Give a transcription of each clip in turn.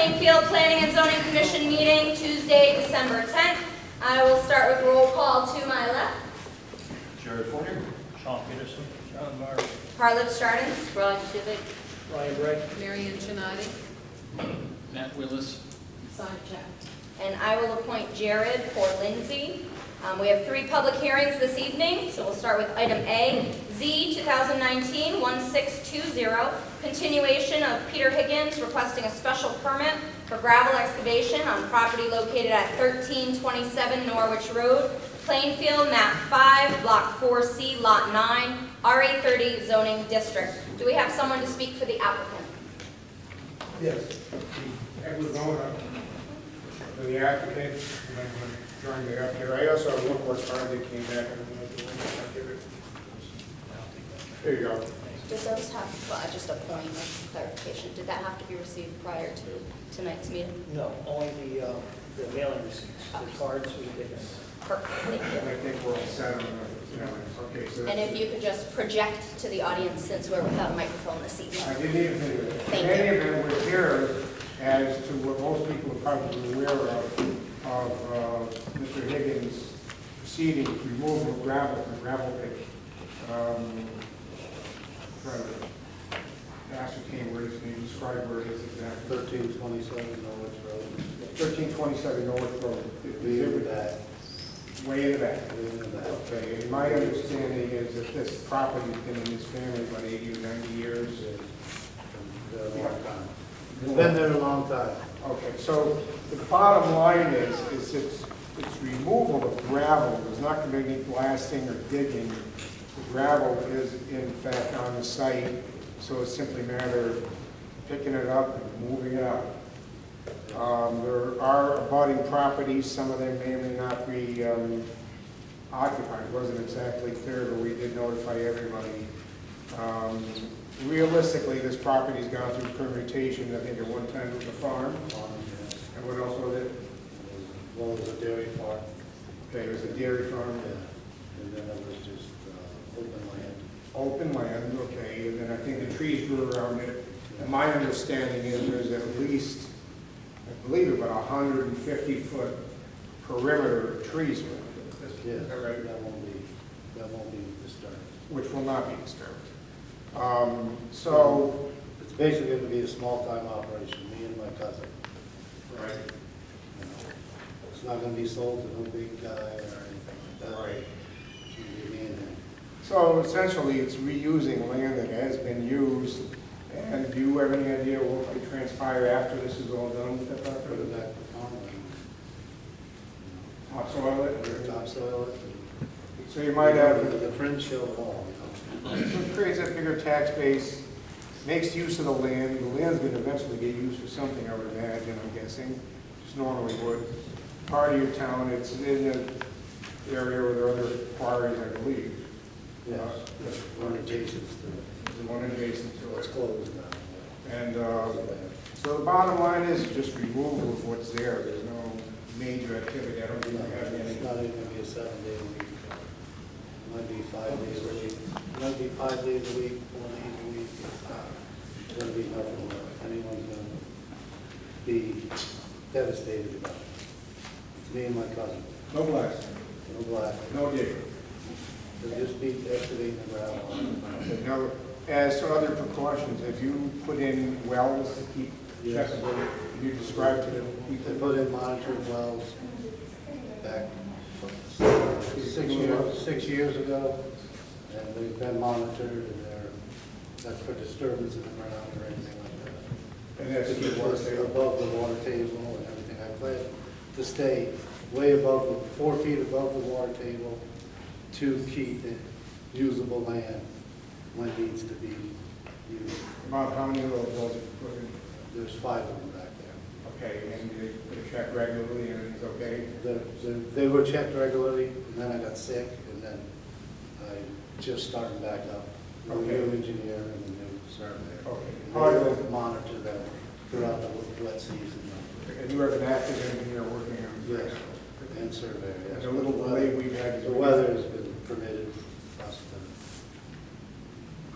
Plainfield Planning and Zoning Commission meeting Tuesday, December 10th. I will start with roll call to my left. Jared Fornier. Sean Peterson. John Marr. Harlip Stardens. Brian Shivik. Ryan Gray. Marion Chinati. Matt Willis. Simon Chap. And I will appoint Jared for Lindsay. We have 3 public hearings this evening, so we'll start with item A, Z 2019-1620, continuation of Peter Higgins requesting a special permit for gravel excavation on property located at 1327 Norwich Road, Plainfield, map 5, block 4C, lot 9, RA30 zoning district. Do we have someone to speak for the applicant? Yes, Edward Mona, the applicant, and I'm going to join me up here. I also have one more card that came back. I don't know if you want to give it. There you go. Did those have, just a point of clarification, did that have to be received prior to tonight's meeting? No, only the mailing receipts, the cards will be given. Perfect, thank And you. I think we're all set on the, okay, so And if you could just project to the audience, since we're without a microphone this evening. I didn't even think of it. Thank In any event, we're here as to what most people are probably aware of Mr. Higgins proceeding to remove the gravel from gravel pit. Trying to ascertain where it is, can you describe where it is exactly? 1327 Norwich Road. 1327 Norwich Road. Way in the back. Way in the back. Way in the back. Okay, and my understanding is that this property's been in this family about 80 or 90 years. It's been there a long time. It's been there a long time. Okay, so the bottom line is it's removal of gravel. There's not going to be any blasting or digging. The gravel is in fact on the site, so it's simply a matter of picking it up and moving it out. There are abutting properties. Some of them may or may not be occupied. It wasn't exactly clear, but we did notify everybody. Realistically, this property's gone through permutation. I think at one time it was a farm. And what else was it? Well, it was a dairy farm. Okay, it was a dairy farm. Yeah. And then it was just open land. Open land, okay, and then I think the trees grew around it. And my understanding is there's at least, I believe about 150-foot perimeter of trees around it. Yes, Is that right? that won't be disturbed. Which will not be disturbed. So, It's basically going to be a small-time operation, me and my cousin. right, You know, it's not going to be sold to no big guy or anything like that. right. It's gonna be me and him. So essentially, it's reusing land that has been used. And do you have any idea what could transpire after this is all done with that Put property? it back to farmland. Topsoil it? Topsoil it. So you might have, The fringe show it all, you know. so it creates a bigger tax base, makes use of the land. The land's going to eventually get used for something, I would imagine, I'm guessing. Just normally would. Part of your town, it's in an area where there are other quarries, I believe. Yes, one adjacent to it. The one adjacent to It's it. closed now. And so the bottom line is just removal of what's there. There's no major activity. I don't think we have any. It's not even going to be a 7-day a week. It might be 5 days a week. It might be 5 days a week, 4 days a week. It's going to be nothing where anyone's going to be devastated about it. It's me and my cousin. No blasting, No blast. no digging. They'll just be excavating the gravel. Okay, now, as to other precautions, have you put in wells to keep Yes. checking? Can you describe to the They people? put in monitoring wells back 6 years ago, and they've been monitored, and that's for disturbance in the ground or anything like that. And that's To the keep water us table. above the water table and everything. I plan to stay way above, 4 feet above the water table to keep it usable land when it needs to be used. About how many of those wells have you put in? There's 5 of them back there. Okay, and they check regularly and it's okay? They were checked regularly, and then I got sick, and then I just started back up. The Okay. new engineer and the new surveyor. Okay. Part of it monitor them throughout the wet season. And you have an active engineer working on it? Yes, and surveyor, yes. And the little delay we've had is. The weather has been permitted us to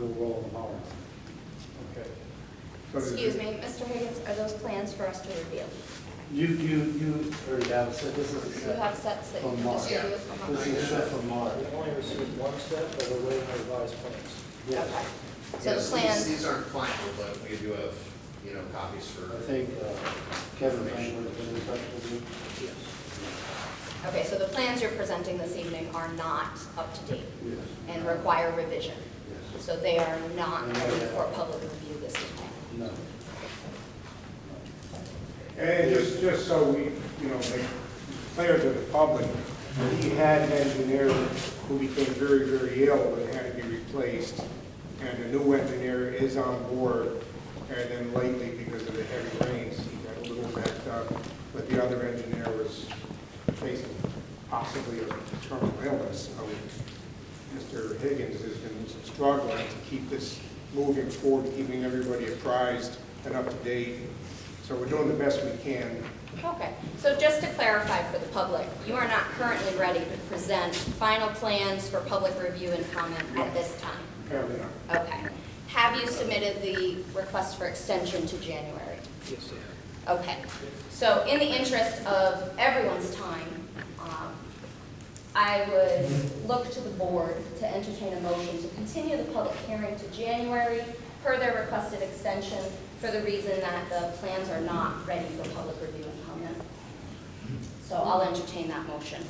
go roll them hard. Okay. So there's- Excuse me, Mr. Higgins, are those plans for us to review? You already have, so this is a You set have sets that you from can March. distribute? This is a set from March. We only received one step, but we're waiting on revised plans. Yes. Okay. So the Yes, plans, These aren't final, but we do have, copies for. I think Kevin Franklin has been in touch with you. Yes. okay, so the plans you're presenting this evening are not up to date Yes. and require revision. Yes. So they are not ready for public review this evening. No. And just so we, make clear to the public, he had an engineer who became very, very ill and had to be replaced. And the new engineer is on board. And then lately, because of the heavy rains, he got a little backed up. But the other engineer was facing possibly a terminal illness. So Mr. Higgins has been struggling to keep this moving forward, keeping everybody apprised and up to date. So we're doing the best we can. Okay, so just to clarify for the public, you are not currently ready to present final plans for public review and comment at this time? Apparently not. Okay. Have you submitted the request for extension to January? Yes, sir. Okay. So in the interest of everyone's time, I would look to the board to entertain a motion to continue the public hearing to January per their requested extension for the reason that the plans are not ready for public review and comment. So I'll entertain that motion.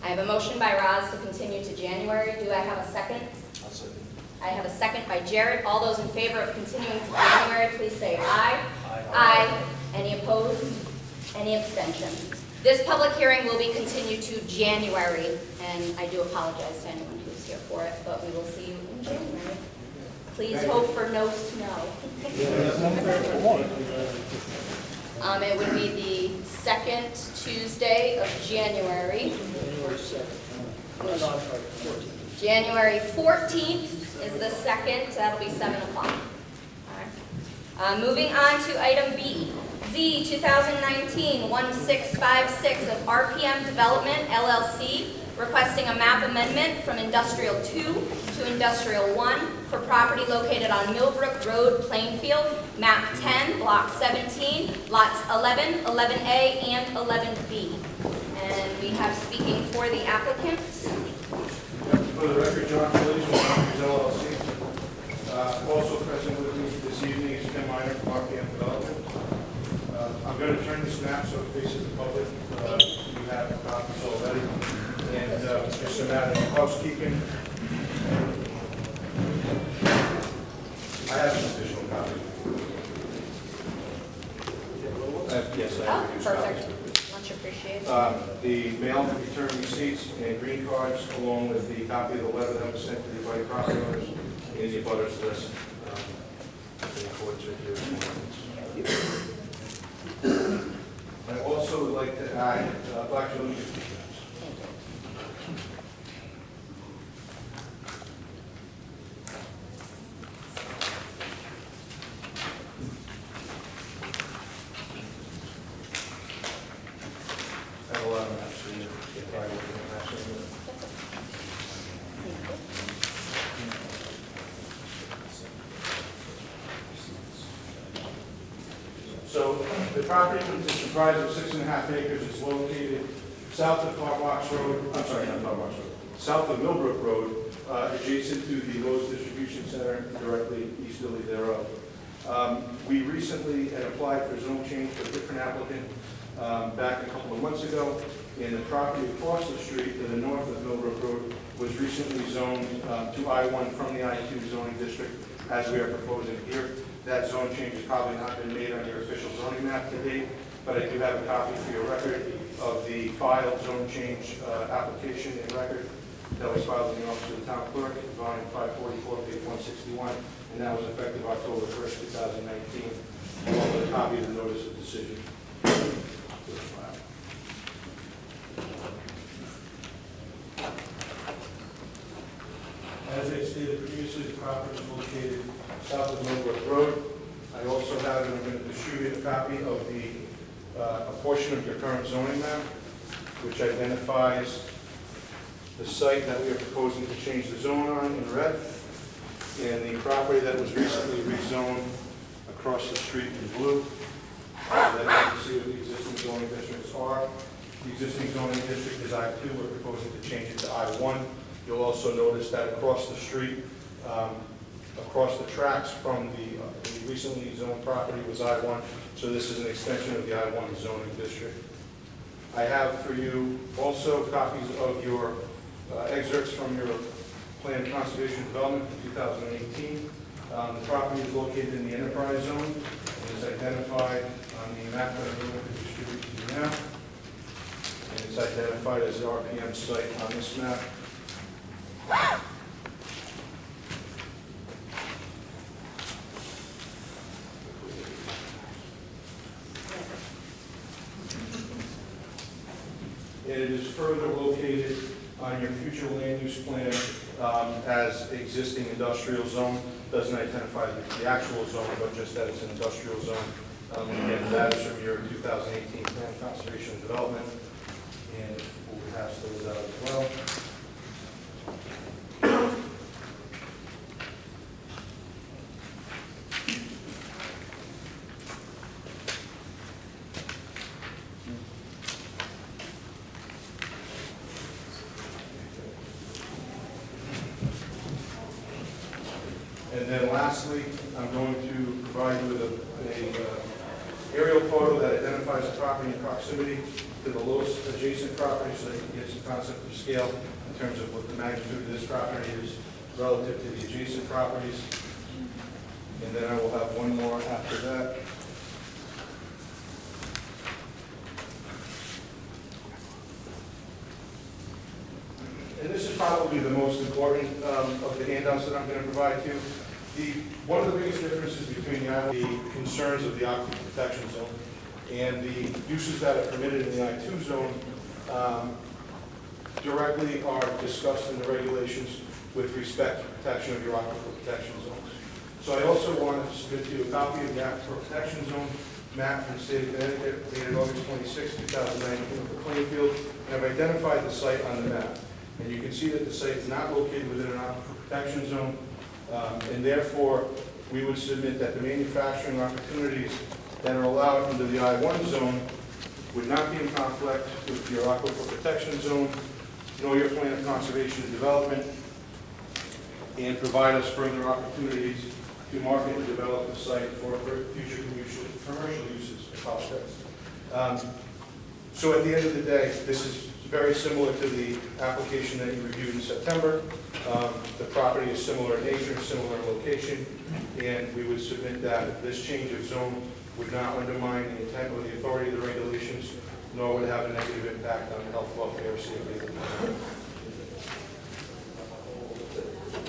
I have a motion by Roz to continue to January. Do I have a second? I'll second. I have a second by Jared. All those in favor of continuing to January, please say aye. Aye. Any opposed? Any abstentions? This public hearing will be continued to January, and I do apologize to anyone who's here for it, but we will see you in January. Please hope for no snow. It would be the second Tuesday of January. January 2nd. No, I'm sorry, 14th. January 14th is the second, that'll be 7 o'clock. All right. Moving on to item B, Z 2019-1656 of RPM Development LLC, requesting a map amendment from Industrial 2 to Industrial 1 for property located on Millbrook Road, Plainfield, map 10, block 17, lots 11, 11A, and 11B. And we have speaking for the applicant. For the record, John Phillies from Properties LLC. Also present with me this evening is Tim Miner from RPM Development. I'm going to turn this map so it faces the public. You have copies already. And just a matter of housekeeping. I have some additional copies. Yes, I Oh, have reduced copies. perfect. Much appreciated. The mail and return receipts and green cards, along with the copy of the letter that was sent to the abutting property owners in the abutters list. In accordance with your requirements. I also would like to add Black Children's. I have a lot of maps for you. If I look at the maps anyway. So the property is comprised of 6.5 acres. It's located south of Tarbox Road, I'm sorry, not Tarbox Road, south of Millbrook Road, adjacent to the Lowe's Distribution Center, directly easterly thereof. We recently had applied for zone change for a different applicant back a couple of months ago, and the property across the street to the north of Millbrook Road was recently zoned to I-1 from the I-2 zoning district, as we are proposing here. That zone change has probably not been made on your official zoning map to date, but I do have a copy for your record of the filed zone change application and record that was filed in the office of the town clerk, volume 544, page 161, and that was effective October 1st, 2019, along with a copy of the notice of decision. As I stated previously, the property is located south of Millbrook Road. I also have, and I'm going to distribute a copy of a portion of your current zoning map, which identifies the site that we are proposing to change the zone on in red, and the property that was recently rezoned across the street in blue. Then you can see what the existing zoning districts are. The existing zoning district is I-2. We're proposing to change it to I-1. You'll also notice that across the street, across the tracks from the recently zoned property was I-1. So this is an extension of the I-1 zoning district. I have for you also copies of your excerpts from your planned conservation development for 2018. The property is located in the enterprise zone and is identified on the map that I'm going to distribute to you now. And it's identified as the RPM site on this map. And it is further located on your future land use plan as existing industrial zone. Doesn't identify the actual zone, but just that it's an industrial zone. Again, that is from your 2018 plan conservation development, and we'll pass those out as well. And then lastly, I'm going to provide you with a aerial photo that identifies the property in proximity to the lowest adjacent property so that you can get some concept of scale in terms of what the magnitude of this property is relative to the adjacent properties. And then I will have one more after that. And this is probably the most important of the handouts that I'm going to provide to you. One of the biggest differences between the concerns of the aquifer protection zone and the uses that are permitted in the I-2 zone directly are discussed in the regulations with respect to protection of your aquifer protection zones. So I also want to submit to you a copy of the aquifer protection zone map from the state of Connecticut dated August 26, 2019 for Plainfield, and I've identified the site on the map. And you can see that the site is not located within an aquifer protection zone, and therefore we would submit that the manufacturing opportunities that are allowed under the I-1 zone would not be in conflict with your aquifer protection zone, nor your plan of conservation and development, and provide us further opportunities to market and develop the site for future commercial uses. I apologize. So at the end of the day, this is very similar to the application that you reviewed in September. The property is similar in nature, similar in location, and we would submit that this change of zone would not undermine the intent or the authority of the regulations, nor would it have a negative impact on the health, welfare, or safety of the community.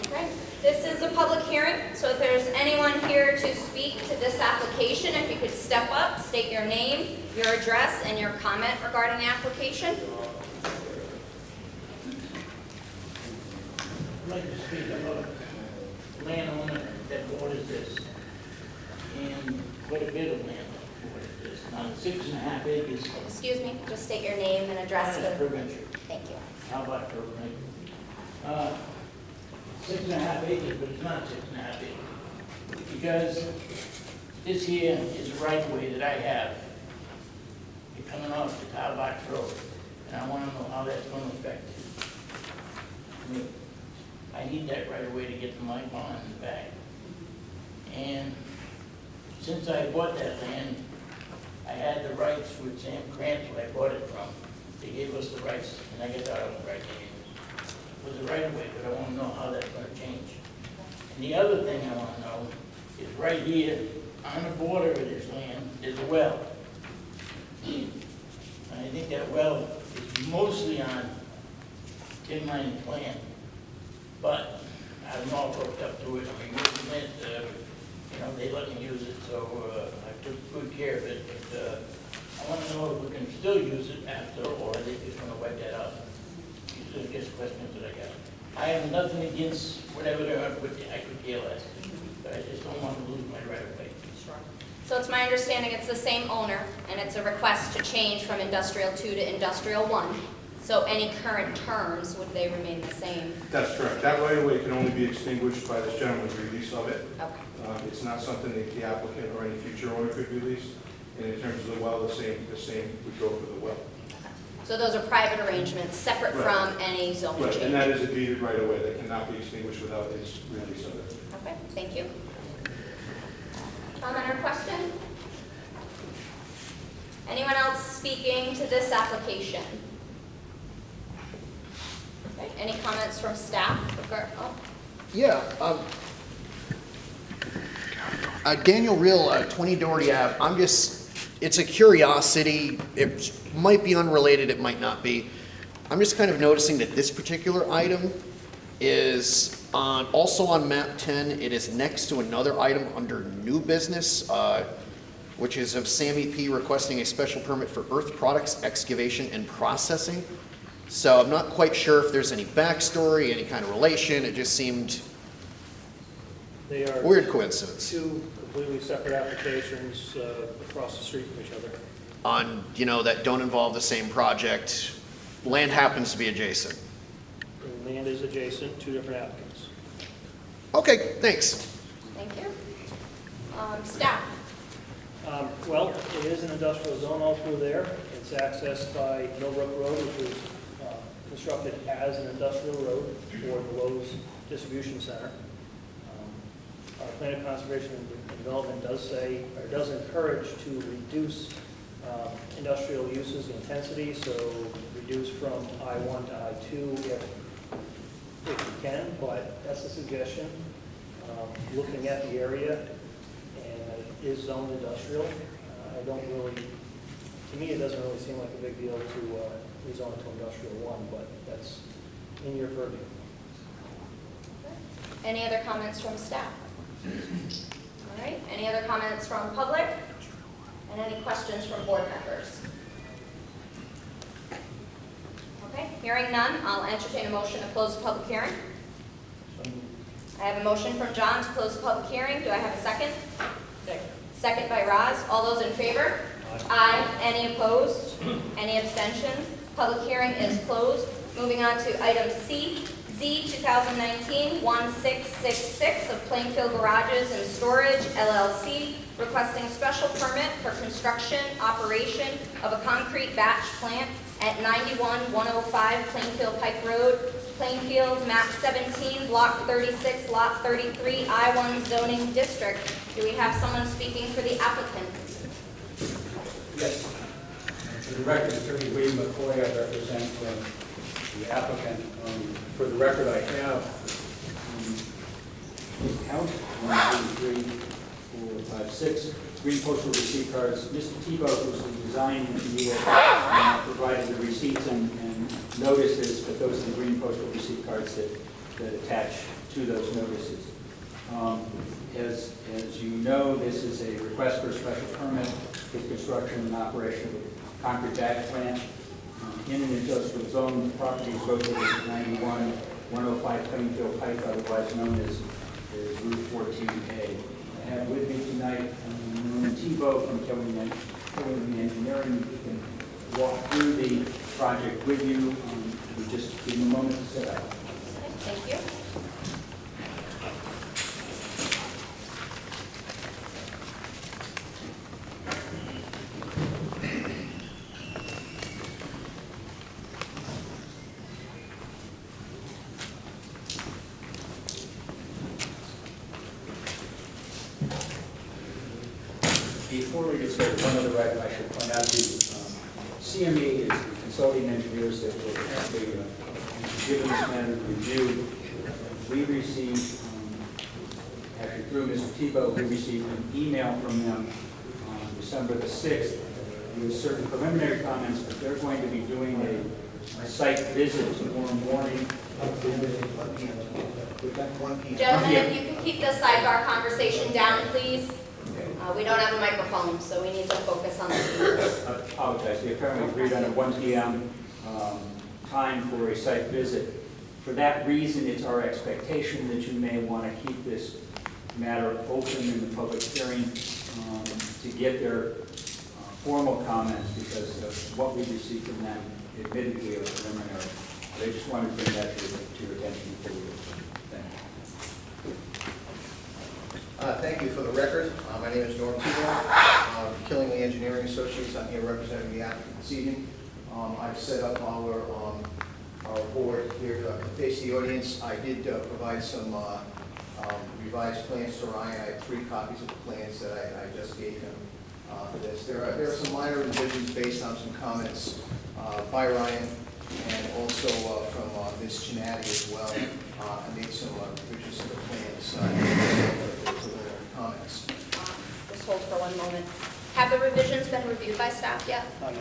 Okay, this is a public hearing, so if there's anyone here to speak to this application, if you could step up, state your name, your address, and your comment regarding the application. I'd like to speak about landowner that borders this, and quite a bit of land that borders this. Now, 6.5 acres. Excuse me, just state your name and address. Per venture. Thank you. How about per venture? 6.5 acres, but it's not 6.5 acres. Because this here is the right of way that I have. You're coming off the Tarbox Road, and I want to know how that's going to affect me. I need that right away to get to my pond and back. And since I bought that land, I had the rights with Sam Krantz, who I bought it from. They gave us the rights, and I guess I don't right to it was the right of way, but I want to know how that's going to change. And the other thing I want to know is right here, on the border of this land, is a well. And I think that well is mostly on tin mining plan. But I'm all hooked up to it. I'm using it. They let me use it, so I took good care of it. But I want to know if we can still use it after, or are they just going to wipe that out? These are just questions that I got. I have nothing against whatever they're going to put there. I could care less. But I just don't want to lose my right of way. Sure. So it's my understanding it's the same owner, and it's a request to change from Industrial 2 to Industrial 1. So any current terms, would they remain the same? That's correct. That right of way can only be extinguished by this gentleman's release of it. Okay. It's not something that the applicant or any future owner could release. And in terms of the well, the same would go for the well. So those are private arrangements, separate Right. from any zoning Right, change? and that is a deeded right away that cannot be extinguished without his release of it. Okay, thank you. Comment or question? Anyone else speaking to this application? Okay, any comments from staff? Yeah. Daniel Real, 20 Doherty Ave. It's a curiosity. It might be unrelated, it might not be. I'm just kind of noticing that this particular item is also on map 10. It is next to another item under new business, which is of Sammy P. requesting a special permit for earth products excavation and processing. So I'm not quite sure if there's any backstory, any kind of relation. It just seemed They are weird coincidence. two completely separate applications across the street from each other. On, that don't involve the same project. Land happens to be adjacent. The land is adjacent, two different applicants. Okay, thanks. Thank you. Staff? Well, it is an industrial zone all through there. It's accessed by Millbrook Road, which was constructed as an industrial road for the Lowe's Distribution Center. Our plan of conservation and development does encourage to reduce industrial uses intensity, so reduce from I-1 to I-2 if you can, but that's a suggestion. Looking at the area, and it is zoned industrial, to me, it doesn't really seem like a big deal to rezone it to industrial 1, but that's in your purview. Any other comments from staff? All right, any other comments from public? And any questions from board members? Okay, hearing none, I'll entertain a motion to close the public hearing. I have a motion from John to close the public hearing. Do I have a second? Second by Roz. All those in favor? Aye. Any opposed? Any abstentions? Public hearing is closed. Moving on to item C, Z 2019-1666 of Plainfield Garages and Storage, LLC, requesting special permit for construction, operation of a concrete batch plant at 91-105 Plainfield Pike Road, Plainfield, map 17, block 36, lot 33, I-1 zoning district. Do we have someone speaking for the applicant? Yes. For the record, Attorney Wade McCoy, I represent the applicant. For the record, I have count 1, 2, 3, 4, 5, 6 green postal receipt cards. Mr. Tebow, who's the design engineer, provided the receipts and notices, but those are the green postal receipt cards that attach to those notices. As you know, this is a request for a special permit for construction and operation of a concrete batch plant in an industrial zone. The property is located at 91-105 Plainfield Pike, otherwise known as Route 14A. I have with me tonight Norman Tebow from Killing Engineering, who can walk through the project with you. We just give him a moment to set up. Thank you. Before we get started, one other item I should point out to you. CME is the consulting engineers that will actually given this matter review. We received, actually through Mr. Tebow, we received an email from them on December the 6th with certain preliminary comments, but they're going to be doing a site visit tomorrow morning. Gentlemen, if you could keep the sidebar conversation down, please. We don't have a microphone, so we need to focus on the speakers. I apologize. We apparently agreed on a 1 p.m. Time for a site visit. For that reason, it's our expectation that you may want to keep this matter open in the public hearing to get their formal comments, because of what we received from them admittedly are preliminary. They just wanted to bring that to your attention before we thank you. Thank you. For the record, my name is Norm Tebow, Killingley Engineering Associates. I'm here representing the applicant this evening. I've set up our board here to face the audience. I did provide some revised plans to Ryan. I have 3 copies of the plans that I just gave him for this. There are some minor revisions based on some comments by Ryan and also from Ms. Chinatti as well. I made some revisions to the plans for the preliminary comments. Just hold for one moment. Have the revisions been reviewed by staff yet? I'm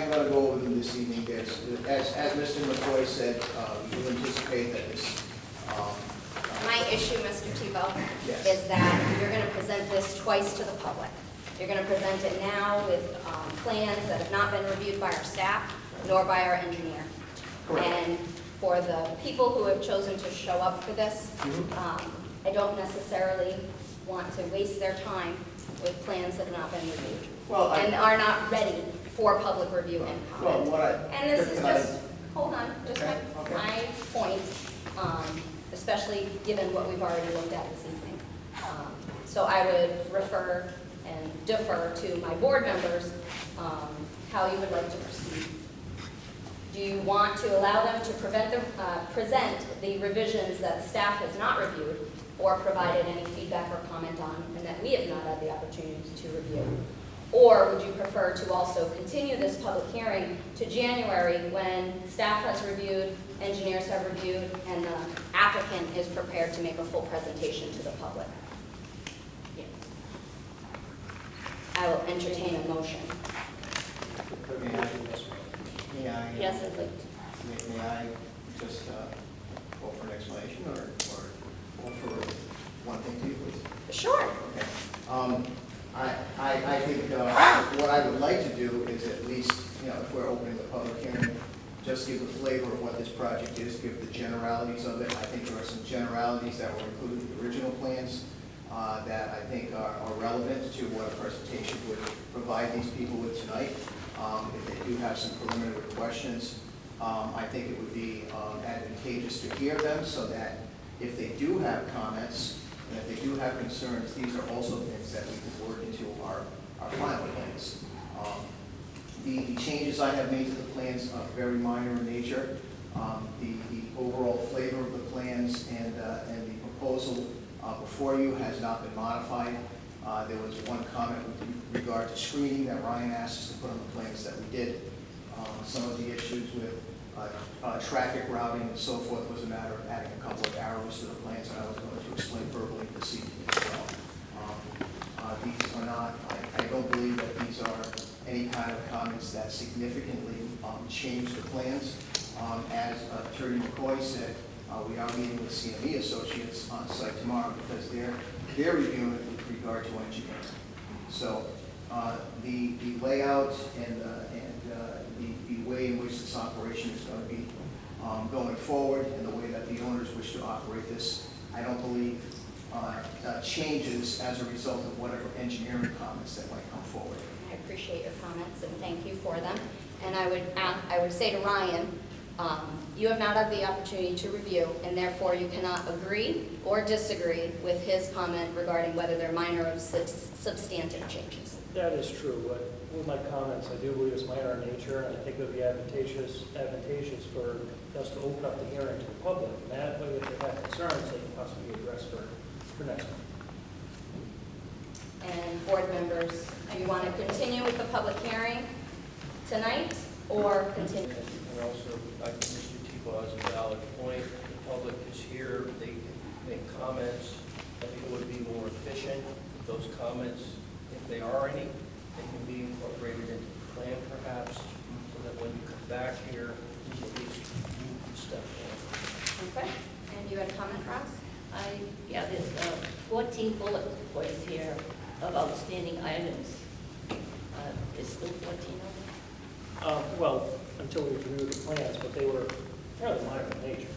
going to go over them this evening. As Mr. McCoy said, we do anticipate that this. My issue, Mr. Tebow, Yes. is that you're going to present this twice to the public. You're going to present it now with plans that have not been reviewed by our staff nor by our engineer. Correct. And for the people who have chosen to show up for this, I don't necessarily want to waste their time with plans that have not been reviewed Well, and are not ready for public review and Well, comment. And this is can I- just, hold on, just Okay, my point, especially given what we've already looked at this evening. So I would refer and defer to my board members how you would like to proceed. Do you want to allow them to present the revisions that staff has not reviewed or provided any feedback or comment on and that we have not had the opportunity to review? Or would you prefer to also continue this public hearing to January when staff has reviewed, engineers have reviewed, and the applicant is prepared to make a full presentation to the public? I will entertain a motion. May I? Yes, I'd like to. May I just go for an explanation or for one thing to you, please? Sure. Okay. I think what I would like to do is at least, if we're opening the public hearing, just give the flavor of what this project is, give the generalities of it. I think there are some generalities that were included in the original plans that I think are relevant to what a presentation would provide these people with tonight. If they do have some preliminary questions, I think it would be advantageous to hear them so that if they do have comments, and if they do have concerns, these are also things that we can work into our final plans. The changes I have made to the plans are very minor in nature. The overall flavor of the plans and the proposal before you has not been modified. There was one comment with regard to screening that Ryan asked us to put on the plans that we did. Some of the issues with traffic routing and so forth was a matter of adding a couple of arrows to the plans, and I was going to explain verbally this evening as well. These are not, I don't believe that these are any kind of comments that significantly change the plans. As Attorney McCoy said, we are meeting with CME Associates on site tomorrow because they're reviewing it with regard to engineering. So the layout and the way in which this operation is going to be going forward and the way that the owners wish to operate this, I don't believe changes as a result of whatever engineering comments that might come forward. I appreciate your comments and thank you for them. And I would say to Ryan, you have not had the opportunity to review, and therefore you cannot agree or disagree with his comment regarding whether they're minor or substantive changes. That is true, but with my comments, I do believe it's minor in nature, and I think it would be advantageous for us to open up the hearing to the public. And that way, if they have concerns, they can possibly be addressed for next month. And board members, do you want to continue with the public hearing tonight or continue? And also, I think Mr. Tebow has a valid point. The public is here, they can make comments. I think it would be more efficient if those comments, if they are any, they can be incorporated into the plan perhaps, so that when you come back here, at least you can step in. Okay. And you had a comment, Ross? Yeah, there's 14 bullet points here of outstanding items. There's still 14 of them? Well, until we review the plans, but they were fairly minor in nature.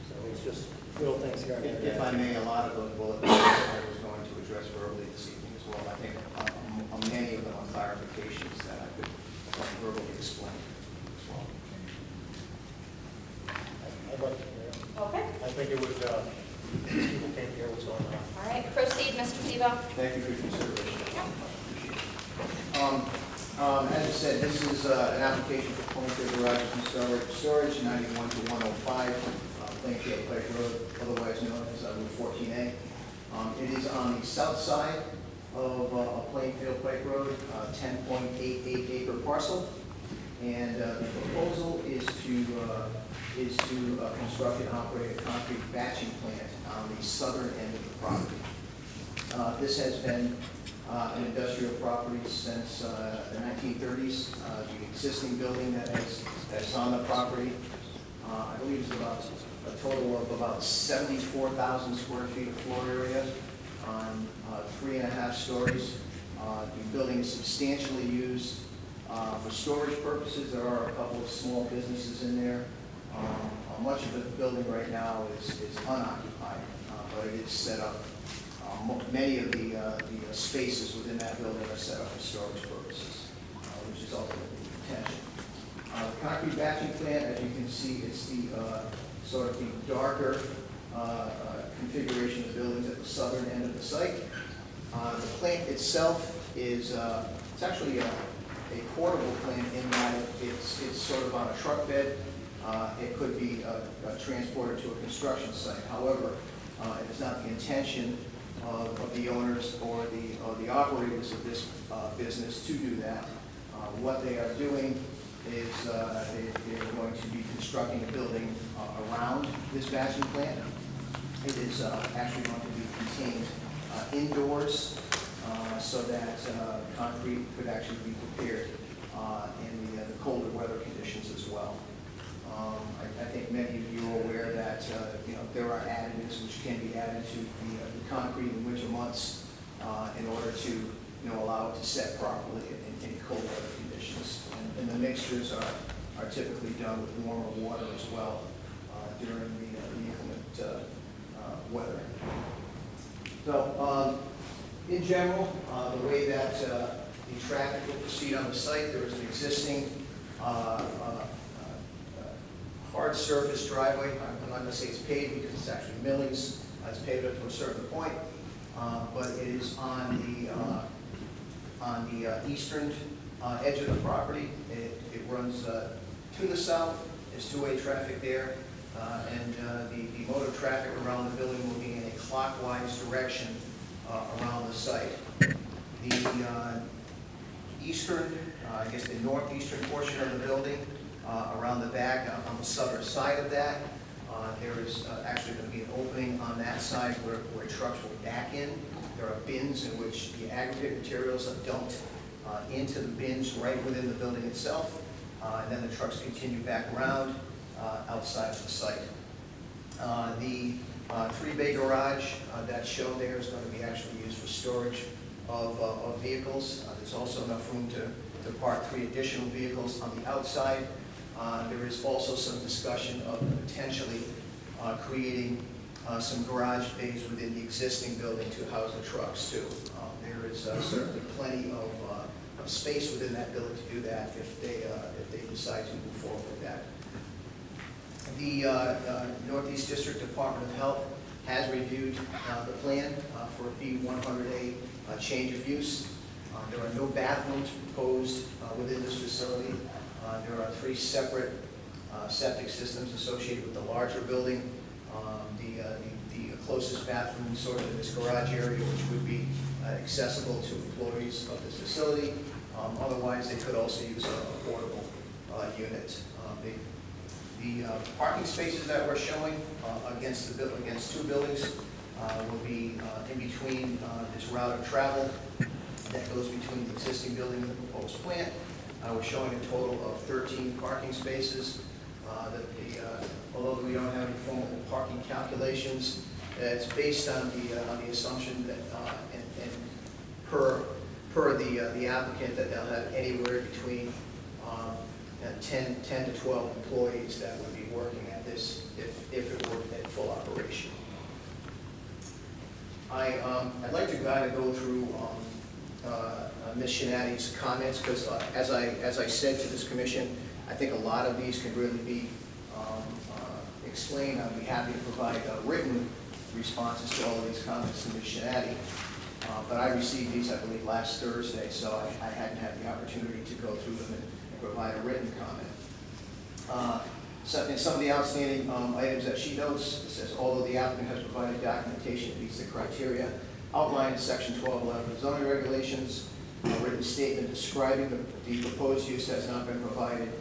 So it's just little things here and there. If I may, a lot of those bullet points I was going to address verbally this evening as well. I think many of them are clarifications that I could verbally explain as well. I'd like to hear. Okay. I think it would Tebow? Thank you for your consideration. Appreciate it. As I said, this is an application for Plainfield Garages and Storage, 91 to 105, Plainfield Pike Road, otherwise known as Route 14A. It is on the south side of Plainfield Pike Road, 10.88 acre parcel. And the proposal is to construct and operate a concrete batching plant on the southern end of the property. This has been an industrial property since the 1930s. The existing building that's on the property, I believe is about a total of about 74,000 square feet of floor area on 3.5 stories. The building is substantially used for storage purposes. There are a couple of small businesses in there. Much of the building right now is unoccupied, but it is set up. Many of the spaces within that building are set up for storage purposes, which is ultimately the intention. The concrete batching plant, as you can see, it's the sort of the darker configuration of the buildings at the southern end of the site. The plant itself is it's actually a portable plant in that it's sort of on a truck bed. It could be transported to a construction site. However, it is not the intention of the owners or the operators of this business to do that. What they are doing is they're going to be constructing a building around this batching plant. It is actually going to be contained indoors so that concrete could actually be prepared in the colder weather conditions as well. I think many of you are aware that there are additives which can be added to the concrete in winter months in order to allow it to set properly in cold weather conditions. And the mixtures are typically done with warmer water as well during the inclement weather. So in general, the way that the traffic will proceed on the site, there is an existing hard surface driveway. I'm not going to say it's paved because it's actually millings. It's paved up to a certain point, but it is on the eastern edge of the property. It runs to the south. There's two-way traffic there, and the mode of traffic around the building will be in a clockwise direction around the site. The eastern, I guess the northeastern portion of the building, around the back, on the southern side of that, there is actually going to be an opening on that side where trucks will back in. There are bins in which the aggregate materials are dumped into the bins right within the building itself, and then the trucks continue back around outside of the site. The three-bay garage that's shown there is going to be actually used for storage of vehicles. There's also enough room to park 3 additional vehicles on the outside. There is also some discussion of potentially creating some garage bays within the existing building to house the trucks too. There is certainly plenty of space within that building to do that if they decide to move forward with that. The Northeast District Department of Health has reviewed the plan for a B100A change of use. There are no bathrooms proposed within this facility. There are 3 separate septic systems associated with the larger building. The closest bathroom sort of in this garage area, which would be accessible to employees of this facility. Otherwise, they could also use a portable unit. The parking spaces that we're showing against 2 buildings will be in between this route of travel that goes between the existing building and the proposed plant. We're showing a total of 13 parking spaces. Although we don't have any formal parking calculations, it's based on the assumption that, and per the applicant, that they'll have anywhere between 10 to 12 employees that would be working at this if it were at full operation. I'd like to kind of go through Ms. Shinati's comments, because as I said to this commission, I think a lot of these can really be explained. I'd be happy to provide written responses to all of these comments to Ms. Shinati. But I received these, I believe, last Thursday, so I hadn't had the opportunity to go through them and provide a written comment. So in some of the outstanding items that she notes, it says, although the applicant has provided documentation that meets the criteria outlined in section 1211 of the zoning regulations, a written statement describing the proposed use has not been provided.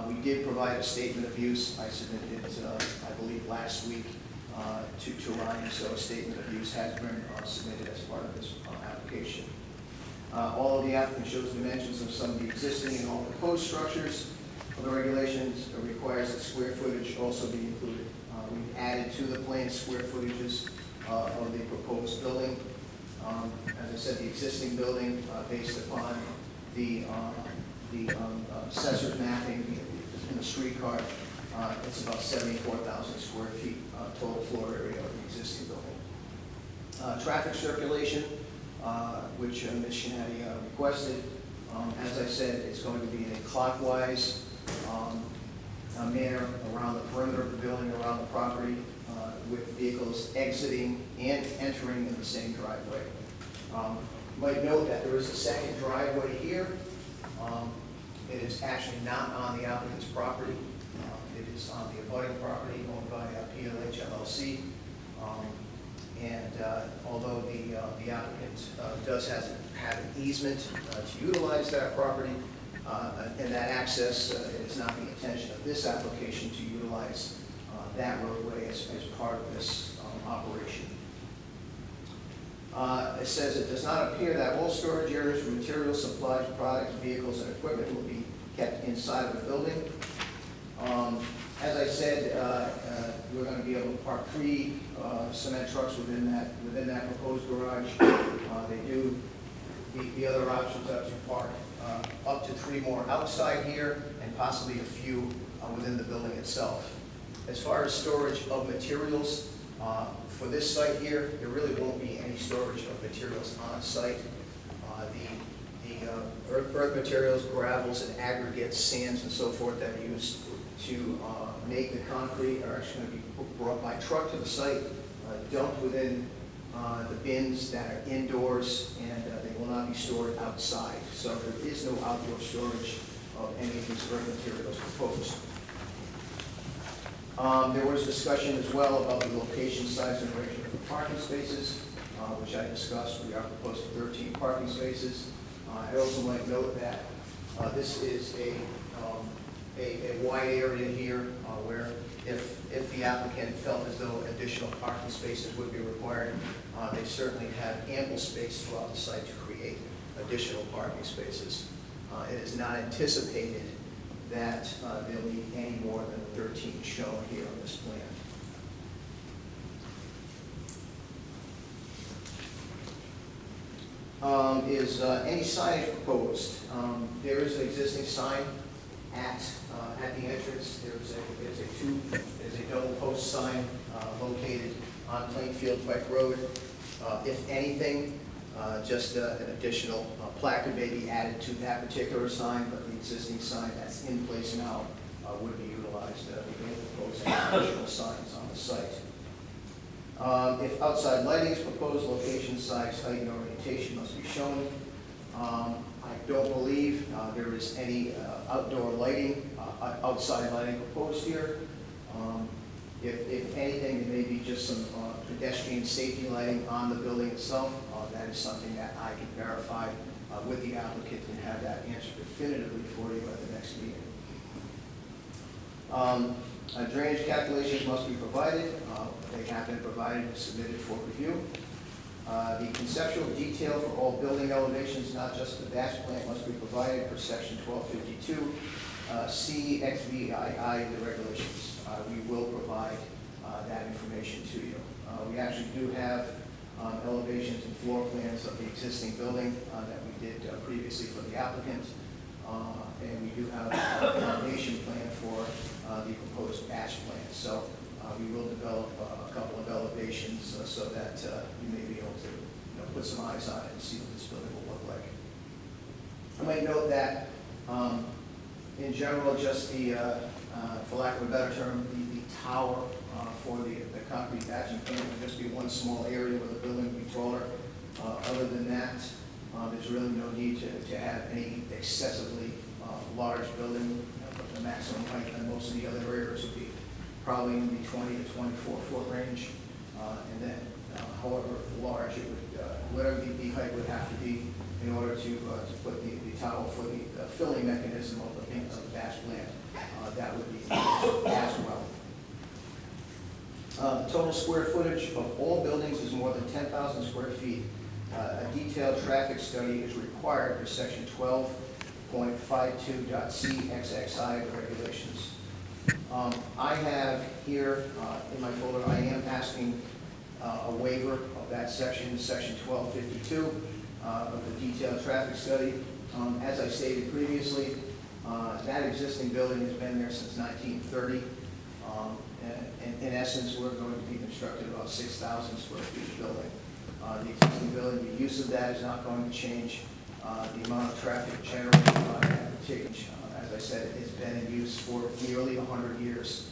We did provide a statement of use. I submitted it, I believe, last week to Ryan, so a statement of use has been submitted as part of this application. All of the applicant shows dimensions of some of the existing and all proposed structures. The regulations requires that square footage also be included. We've added to the plan square footages of the proposed building. As I said, the existing building, based upon the assessor's mapping in the streetcar, it's about 74,000 square feet total floor area of the existing building. Traffic circulation, which Ms. Shinati requested, as I said, it's going to be in a clockwise manner around the perimeter of the building, around the property, with vehicles exiting and entering in the same driveway. You might note that there is a second driveway here. It is actually not on the applicant's property. It is on the abutting property owned by PLH LLC. Although the applicant does have an easement to utilize that property and that access, it is not the intention of this application to utilize that roadway as part of this operation. It says it does not appear that all storage areas for materials, supplies, products, vehicles, and equipment will be kept inside of the building. As I said, we're going to be able to park 3 cement trucks within that proposed garage. The other options are to park up to 3 more outside here and possibly a few within the building itself. As far as storage of materials, for this site here, there really won't be any storage of materials on site. The earth materials, gravels and aggregates, sands and so forth that are used to make the concrete are actually going to be brought by truck to the site, dumped within the bins that are indoors, and they will not be stored outside. So there is no outdoor storage of any of these earth materials proposed. There was discussion as well about the location, size, and arrangement of the parking spaces, which I discussed. We are proposing 13 parking spaces. I also might note that this is a wide area here where if the applicant felt as though additional parking spaces would be required, they certainly have ample space throughout the site to create additional parking spaces. It is not anticipated that there'll be any more than the 13 shown here on this plan. Is any signage proposed? There is an existing sign at the entrance. There's a double post sign located on Plainfield Pike Road. If anything, just an additional placard may be added to that particular sign, but the existing sign that's in place now would be utilized. We may propose any additional signs on the site. If outside lighting is proposed, location, size, height, and orientation must be shown. I don't believe there is any outdoor lighting, outside lighting proposed here. If anything, there may be just some pedestrian safety lighting on the building itself. That is something that I can verify with the applicant and have that answered definitively for you at the next meeting. Drainage calculations must be provided. They have been provided and submitted for review. The conceptual detail for all building elevations, not just the dash plan, must be provided for section 1252. CXVII, the regulations. We will provide that information to you. We actually do have elevations and floor plans of the existing building that we did previously for the applicant. And we do have a foundation plan for the proposed dash plan. So we will develop a couple of elevations so that you may be able to put some eyes on it and see what this building will look like. I might note that in general, just the, for lack of a better term, the tower for the concrete batching plant would just be one small area where the building would be taller. Other than There's really no need to have any excessively large building. But the maximum height on most of the other areas would be probably in the 20 to 24-foot range. And then, however large it would, whatever the height would have to be in order to put the towel for the filling mechanism of the batch plant, that would be as well. The total square footage of all buildings is more than 10,000 square feet. A detailed traffic study is required for section 12.52.c(XXI) of the regulations. I have here in my folder, I am asking a waiver of that section, section 1252 of the detailed traffic study. As I stated previously, that existing building has been there since 1930. In essence, we're going to be constructing about 6,000 square feet of building. The existing building, the use of that is not going to change. The amount of traffic generated by that will change. As I said, it's been in use for nearly 100 years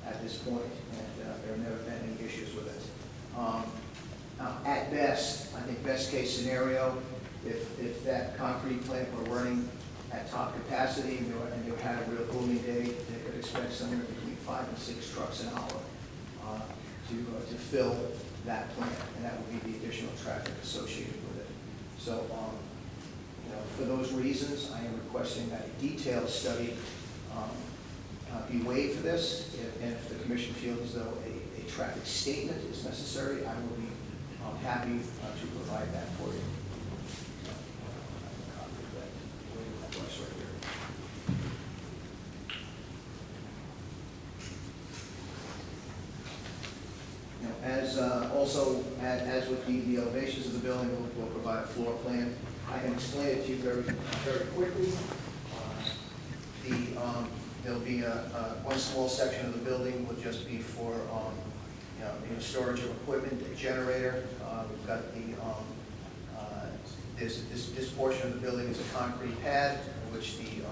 at this point, and there have never been any issues with it. At best, I think best case scenario, if that concrete plant were running at top capacity and they had a real booming day, they could expect somewhere between 5 and 6 trucks an hour to fill that plant, and that would be the additional traffic associated with it. So, for those reasons, I am requesting that a detailed study be waived for this, and if the commission feels as though a traffic statement is necessary, I will be happy to provide that for you. As with the elevations of the building, we'll provide a floor plan. I can explain it to you very quickly. There'll be one small section of the building will just be for storage of equipment, a generator. We've got this portion of the building is a concrete pad, which the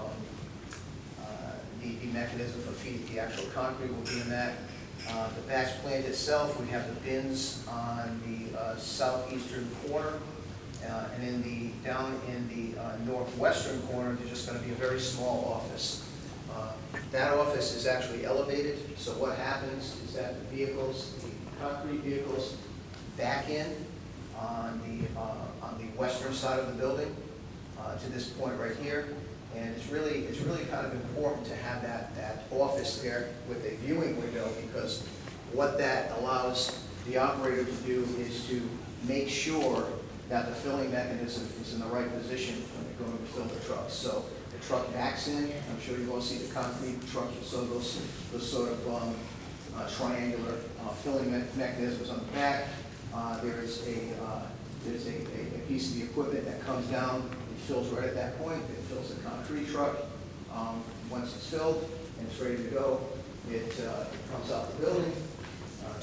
mechanism for feeding the actual concrete will be in that. The batch plant itself, we have the bins on the southeastern corner, and down in the northwestern corner, there's just going to be a very small office. That office is actually elevated, so what happens is that the vehicles, the concrete vehicles, back in on the western side of the building to this point right here. And it's really kind of important to have that office there with a viewing window, because what that allows the operator to do is to make sure that the filling mechanism is in the right position when they're going to fill the trucks. So the truck backs in. I'm sure you all see the concrete trucks with some of those sort of triangular filling mechanisms on the back. There's a piece of the equipment that comes down. It fills right at that point. It fills the concrete truck. Once it's filled and it's ready to go, it comes out the building,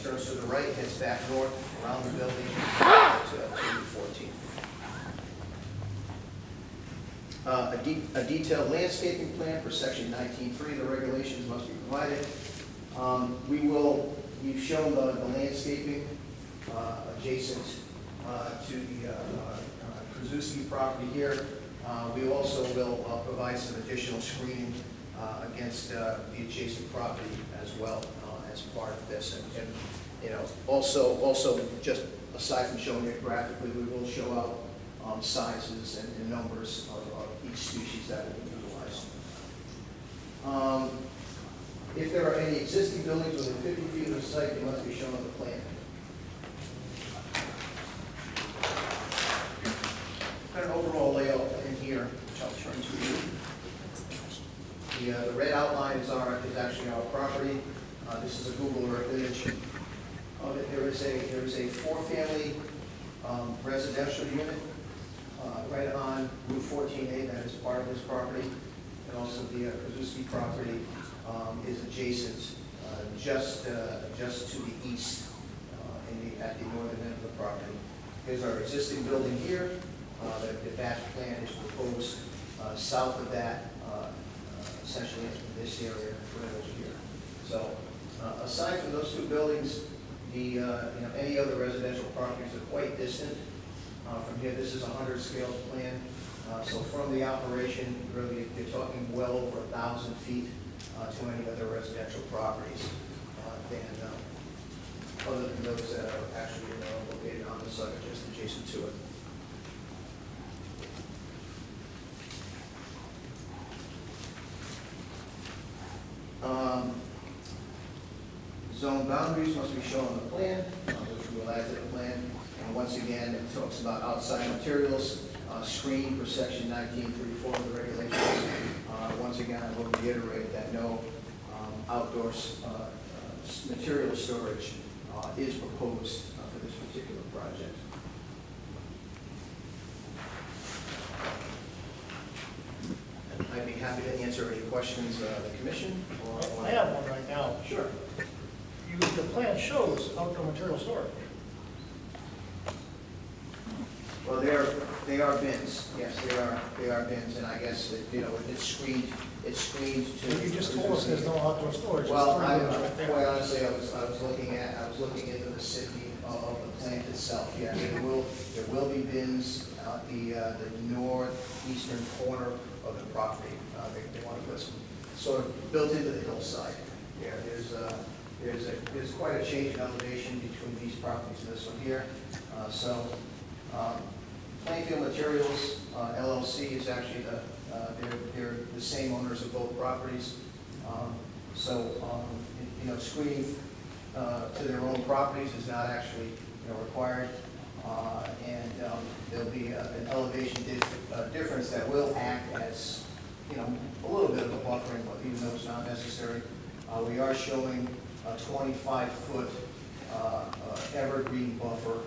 turns to the right, heads back north around the building to Route 14. A detailed landscaping plan for section 19.3 of the regulations must be provided. We've shown the landscaping adjacent to the Krasuski property here. We also will provide some additional screening against the adjacent property as well as part of this. And also just aside from showing it graphically, we will show out sizes and numbers of each species that will be utilized. If there are any existing buildings within 50 feet of the site, they must be shown on the plan. Got an overall layout in here, which I'll turn to you. The red outline is actually our property. This is a Google Earth image. There is a 4-family residential unit right on Route 14A that is part of this property, and also the Krasuski property is adjacent, just to the east, at the northern end of the property. Here's our existing building here. The batch plant is proposed south of that, essentially in this area right over here. So, aside from those two buildings, any other residential properties are quite distant. From here, this is a 100 scale plan. So from the operation, really, you're talking well over 1,000 feet to any other residential properties other than those that are actually located on the site or just adjacent to it. Zone boundaries must be shown on the plan, which we will add to the plan. And once again, it talks about outside materials, screened per section 1934 of the regulations. Once again, I will reiterate that no outdoor material storage is proposed for this particular project. I'd be happy to answer any questions of the commission. I have one right now. Sure. The plan shows outdoor material storage. Well, they are bins. Yes, they are bins, and I guess that, it's screened to. You just told us there's no outdoor storage. Well, There's storage right there. quite honestly, I was looking into the city of the plant itself. Yeah, there will be bins at the northeastern corner of the property. They want to put some sort of built into the hillside. Yeah, there's quite a change in elevation between these properties and this one here. Plainfield Materials LLC is actually they're the same owners of both properties. Screening to their own properties is not actually required, and there'll be an elevation difference that will act as a little bit of a buffering, but even though it's not necessary. We are showing a 25-foot evergreen buffer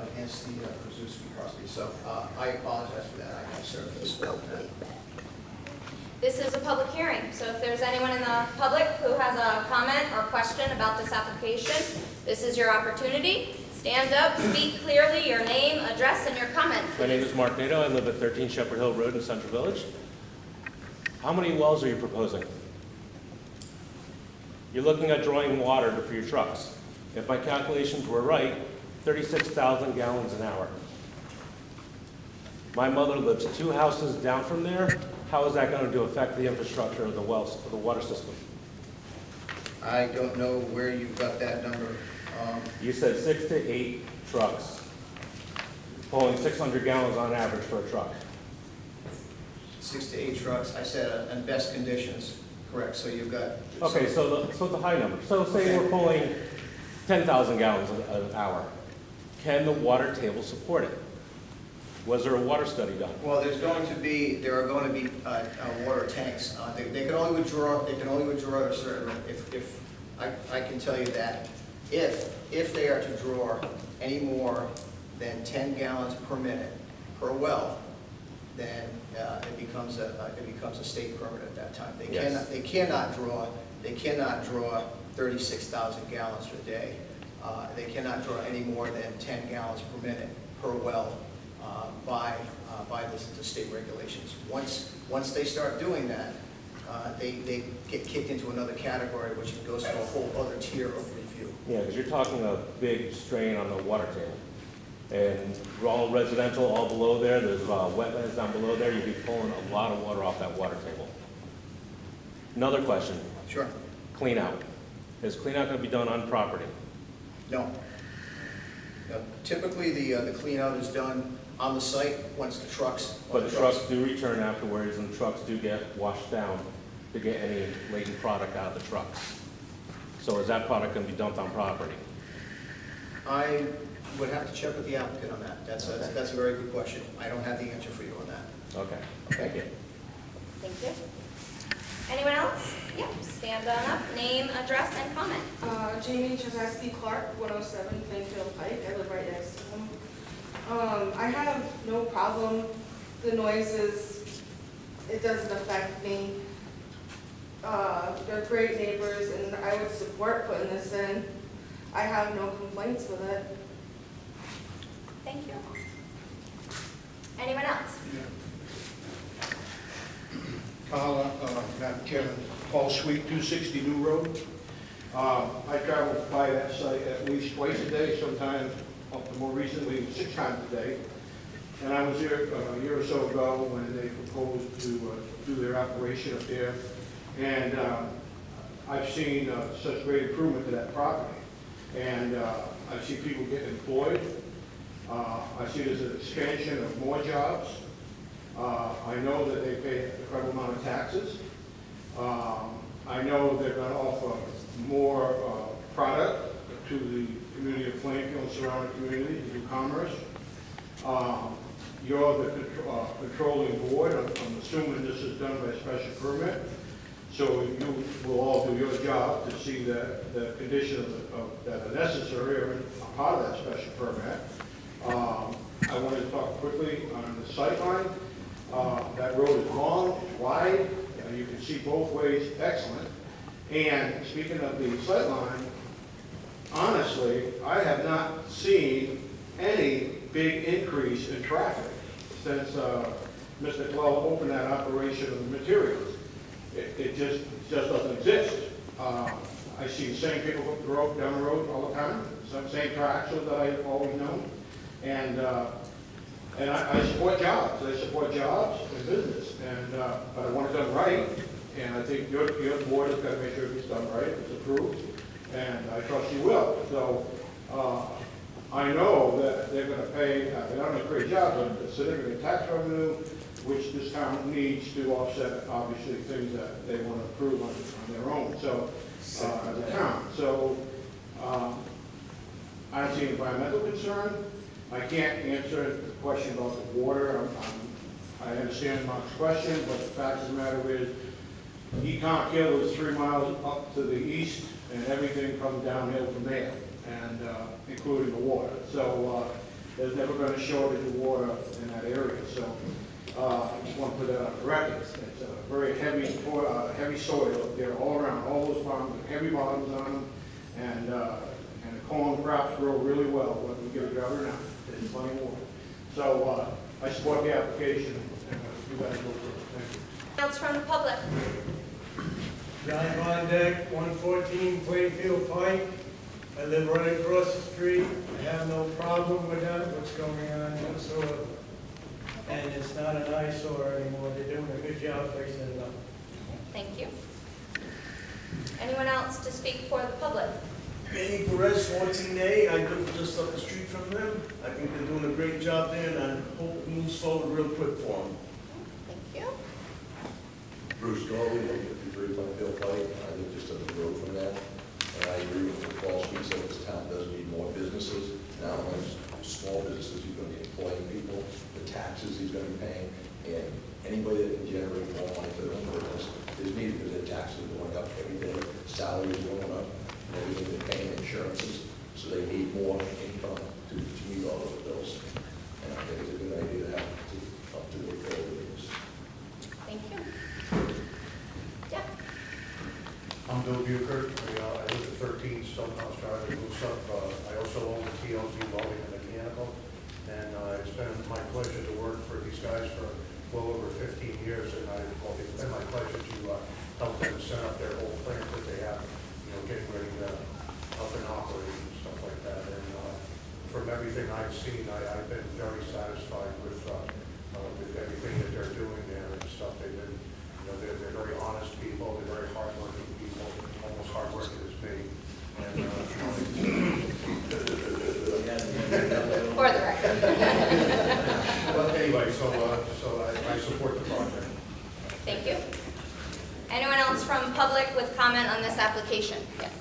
against the Krasuski property. So I apologize for that. I sort of misspelled that. This is a public hearing, so if there's anyone in the public who has a comment or question about this application, this is your opportunity. Stand up, speak clearly, your name, address, and your comment. My name is Mark Nato. I live at 13 Shepherd Hill Road in Central Village. How many wells are you proposing? You're looking at drawing water for your trucks. If my calculations were right, 36,000 gallons an hour. My mother lives 2 houses down from there. How is that going to affect the infrastructure of the wells, of the water system? I don't know where you got that number. You said 6 to 8 trucks, pulling 600 gallons on average for a truck. 6 to 8 trucks. I said in best conditions. Correct. So you've got. Okay, so it's a high number. So say we're pulling 10,000 gallons an hour. Can the water table support it? Was there a water study done? Well, there are going to be water tanks. They can only withdraw. They can only withdraw at a certain. If I can tell you that if they are to draw any more than 10 gallons per minute per well, then it becomes a state permit at that time. They cannot draw 36,000 gallons per day. They cannot draw any more than 10 gallons per minute per well by the state regulations. Once they start doing that, they get kicked into another category, which goes to a whole other tier of review. Yeah, because you're talking a big strain on the water table. And we're all residential, all below there. There's wetlands down below there. You'd be pulling a lot of water off that water table. Another question. Sure. Clean out. Is clean out going to be done on property? No. Typically, the clean out is done on the site once the trucks. But the trucks do return afterwards, and the trucks do get washed down to get any latent product out of the trucks. So is that product going to be dumped on property? I would have to check with the applicant on that. That's a very good question. I don't have the answer for you on that. Okay. Thank you. Thank you. Anyone else? Yep, stand on up, name, address, and comment. Jamie Chesaski Clark, 107 Plainfield Pike. I live right next to him. I have no problem. The noises, it doesn't affect me. They're great neighbors, and I would support putting this in. I have no complaints with it. Thank you. Anyone else? Carla, not Kevin, Paul Sweet, 260 New Road. I travel by that site at least twice a day, sometimes up to more recently 6 times a day. And I was here a year or so ago when they proposed to do their operation up there. And I've seen such great improvement to that property. And I've seen people get employed. I see there's an expansion of more jobs. I know that they pay a incredible amount of taxes. I know they're going to offer more product to the community of Plainfield and surrounding communities to do commerce. You're the controlling board. I'm assuming this is done by special permit. So you will all do your job to see that the conditions that are necessary are a part of that special permit. I wanted to talk quickly on the sight line. That road is long, it's wide, you can see both ways, excellent. And speaking of the sight line, honestly, I have not seen any big increase in traffic since Mr. Clell opened that operation of the materials. It just doesn't exist. I see the same people down the road all the time, same tractors that I've always known. And I support jobs. I support jobs and business. But I want it done right. And I think your board has got to make sure it's done right, it's approved. And I trust you will. So I know that they're going to pay, they're not going to create jobs, but significant tax revenue, which this town needs to offset, obviously, things that they want to approve on their own. So, as a town. So, I don't see environmental concern. I can't answer the question about the water. I understand Mark's question, but the fact of the matter is, Econ Hill is 3 miles up to the east, and everything comes downhill from there, and including the water. So there's never been a shortage of water in that area. So I just want to put that on the record. It's a very heavy soil up there all around. All those farms have heavy bottoms on them, and the corn crops grow really well, whether we get a drought or not. There's plenty of water. So I support the application, and you guys go through it. Thank you. Else from the public? John Von Deck, 114 Plainfield Pike. I live right across the street. I have no problem with that, what's going on whatsoever. And it's not an eyesore anymore. They're doing a good job fixing it up. Thank you. Anyone else to speak for the public? Manny Perez, 14A. I live just up the street from them. I think they're doing a great job there, and I hope it moves forward real quick for them. Thank you. Bruce Gorley, 153 Plainfield Pike. I live just up the road from that. And I agree with what Paul Sweet said, this town does need more businesses. Not only small businesses, he's going to be employing people, the taxes he's going to be paying, and anybody that can generate more money for their own business is needed because their taxes are going up every day, salaries are going up, and everything they're paying, insurances, so they need more income to meet all those bills. And I think it's a good idea to have to up to the forward with this. Thank you. Yeah. I'm Bill Bucher. I live at 13 Stonehouse Drive in Moose Up. I also own the TLG Welding and Mechanical. And it's been my pleasure to work for these guys for well over 15 years. And it's been my pleasure to help them set up their whole plant that they have, getting ready to up and operate and stuff like that. And from everything I've seen, I've been very satisfied with everything that they're doing there and stuff. They've been, they're very honest people. They're very hardworking people, almost hardworking as me. And For the record. well, anyway, so I support the project. Thank you. Anyone else from public with comment on this application? Yes.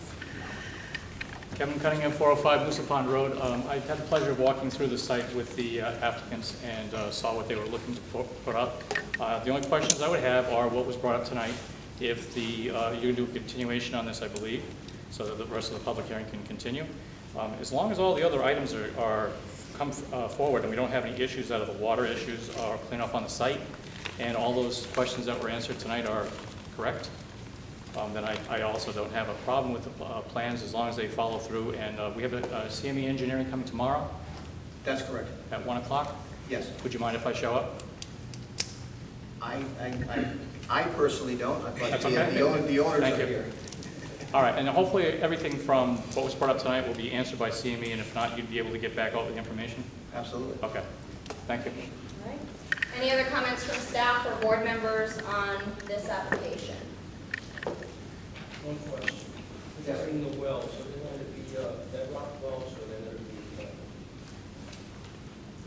Kevin Cunningham, 405 Moose Pond Road. I had the pleasure of walking through the site with the applicants and saw what they were looking to put up. The only questions I would have are what was brought up tonight. If you do a continuation on this, I believe, so that the rest of the public hearing can continue. As long as all the other items are come forward and we don't have any issues out of the water issues or clean up on the site, and all those questions that were answered tonight are correct, then I also don't have a problem with the plans as long as they follow through. And we have a CME engineering coming tomorrow? That's correct. At 1 o'clock? Yes. Would you mind if I show up? I personally don't, but That's the okay. owners Thank are you. here. All right, and hopefully everything from what was brought up tonight will be answered by CME, and if not, you'd be able to get back all the information? Absolutely. Okay. Thank you. All right. Any other comments from staff or board members on this application? One question. Regarding the wells, are they going to be bedrock wells, or are they going to be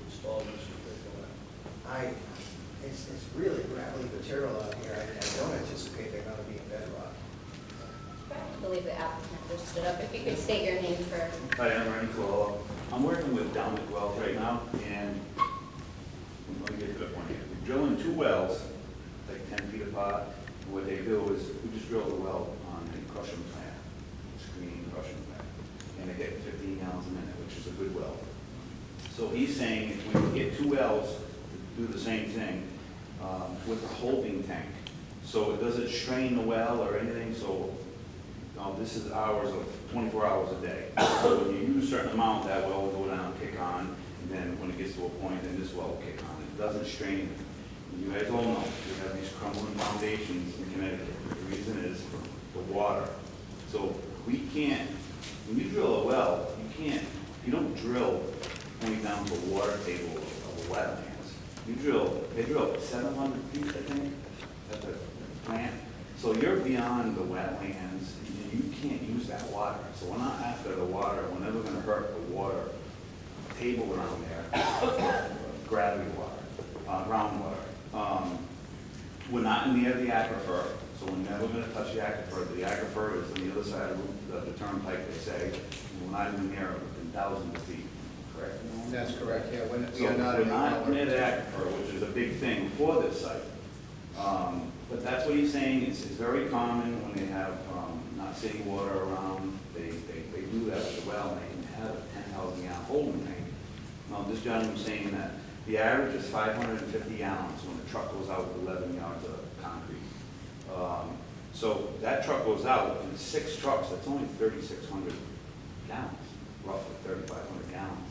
installed in superficial well? It's really gravelly material out here. I don't anticipate they're gonna be in bedrock. I believe the applicant just stood up. If you could state your name for. Hi, I'm Randy Colella. I'm working with Dominic Wells right now, and let me get to the point here. We're drilling 2 wells, like 10 feet apart. And what they do is, we just drilled a well on a crushing plant, screening crushing plant, and they get 15 gallons a minute, which is a good well. So he's saying if we get 2 wells to do the same thing with a holding tank, so it doesn't strain the well or anything, so this is hours of 24 hours a day. So when you use a certain amount, that well will go down, kick on, and then when it gets to a point, then this well will kick on. It doesn't strain. You guys all know we have these crumbling foundations in Connecticut. The reason is the water. So we can't, when you drill a well, you don't drill going down to the water table of the wetlands. They drill 700 feet, I think, at the plant. So you're beyond the wetlands, and you can't use that water. So we're not after the water. We're never going to hurt the water table around there, gravity water, groundwater. We're not near the aquifer, so we're never going to touch the aquifer. The aquifer is on the other side of the turnpike, they say. We're not even near it within thousands of feet. Correct? That's correct, yeah. So we're not near the aquifer, which is a big thing for this site. But that's what he's saying. It's very common when they have not city water around. They do that at the well, and they can have a 10,000 gallon holding tank. Now, this gentleman was saying that the average is 550 gallons when the truck goes out with 11 yards of concrete. So that truck goes out, and 6 trucks, that's only 3,600 gallons, roughly 3,500 gallons.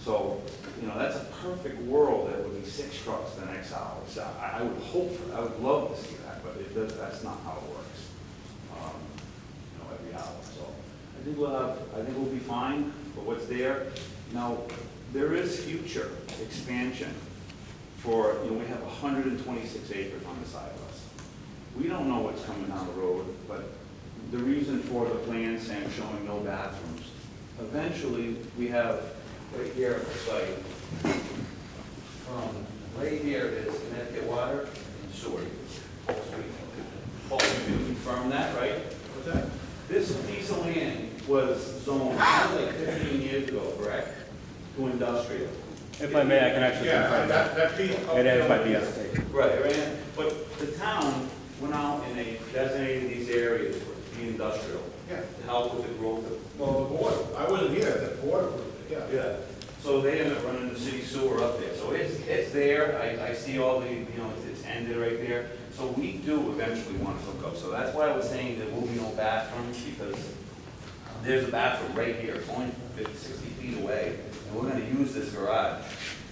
So, that's a perfect world. That would be 6 trucks the next hour. So I would hope for that. I would love to see that, but that's not how it works. Every hour. So I think we'll be fine for what's there. Now, there is future expansion for, we have 126 acres on the side of us. We don't know what's coming down the road, but the reason for the plan saying showing no bathrooms, eventually we have right here at the site, right here is Connecticut Water and Sewer. Paul, you can confirm that, right? What's that? This piece of land was zoned like 15 years ago, correct? To industrial. If I may, I can actually confirm that. That piece. It is by BST. Right. But the town went out and they designated these areas to be industrial. Yeah. To help with the growth of. Well, the board, I wasn't here, the board approved it, yeah. Yeah. So they ended up running the city sewer up there. So it's there. I see all the, it's ended right there. So we do eventually want to hook up. So that's why I was saying there will be no bathrooms, because there's a bathroom right here. It's only 60 feet away. And we're going to use this garage,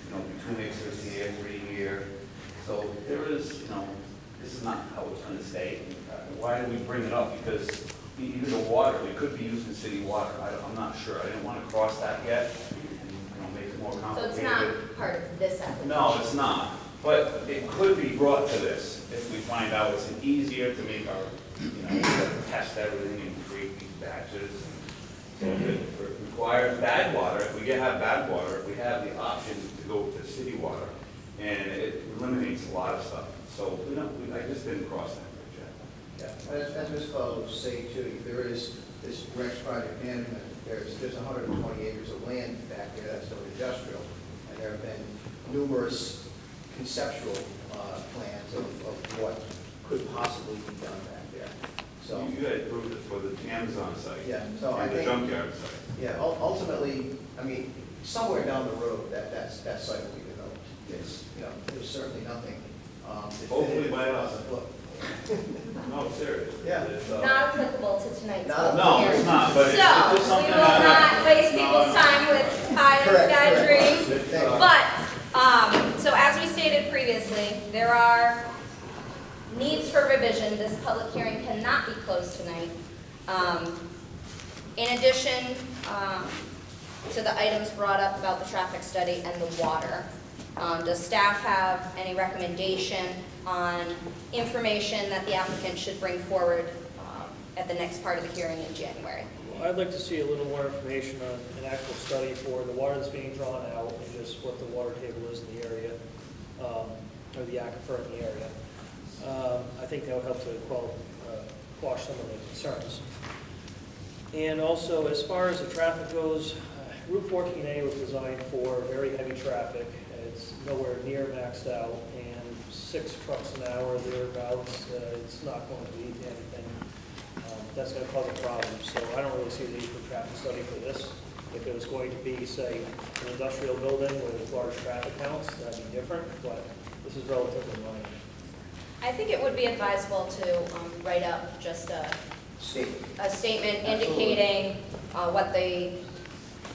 between exits here, 3 here. So there is, this is not how it's going to stay. Why do we bring it up? Because even the water, we could be using city water. I'm not sure. I didn't want to cross that yet and make it more So complicated. it's not part of this application? No, it's not. But it could be brought to this if we find out it's easier to make our, test everything and create these batches. So if it requires bad water, if we have bad water, we have the option to go to city water, and it eliminates a lot of stuff. So I just didn't cross that bridge yet. As Ms. Cole was saying too, there is this Rex project management, there's 120 acres of land back there that's still industrial, and there have been numerous conceptual plans of what could possibly be done back there. So you had approved it for the Amazon site. Yeah, so I and the think junkyard site. Yeah, ultimately, somewhere down the road that site will be developed. It's, there's certainly nothing. Hopefully by us. Look. No, serious. Yeah. It's, Not applicable to tonight's Not- public No, hearing. it's not, but it's So, just we something will not waste No, people's no. time with pie in the Correct, sky correct. dreams. Thank you. But, so as we stated previously, there are needs for revision. This public hearing cannot be closed tonight. In addition to the items brought up about the traffic study and the water, Does staff have any recommendation on information that the applicant should bring forward at the next part of the hearing in January? I'd like to see a little more information on an actual study for the water that's being drawn out and just what the water table is in the area, or the aquifer in the area. I think that would help to quash some of the concerns. And also, as far as the traffic goes, Route 14A was designed for very heavy traffic. It's nowhere near maxed out, and 6 trucks an hour thereabouts, it's not going to lead to anything. That's going to cause a problem. So I don't really see the need for a traffic study for this. If it was going to be, say, an industrial building with large traffic counts, that'd be different, but this is relatively minor. I think it would be advisable to write up just a statement indicating what the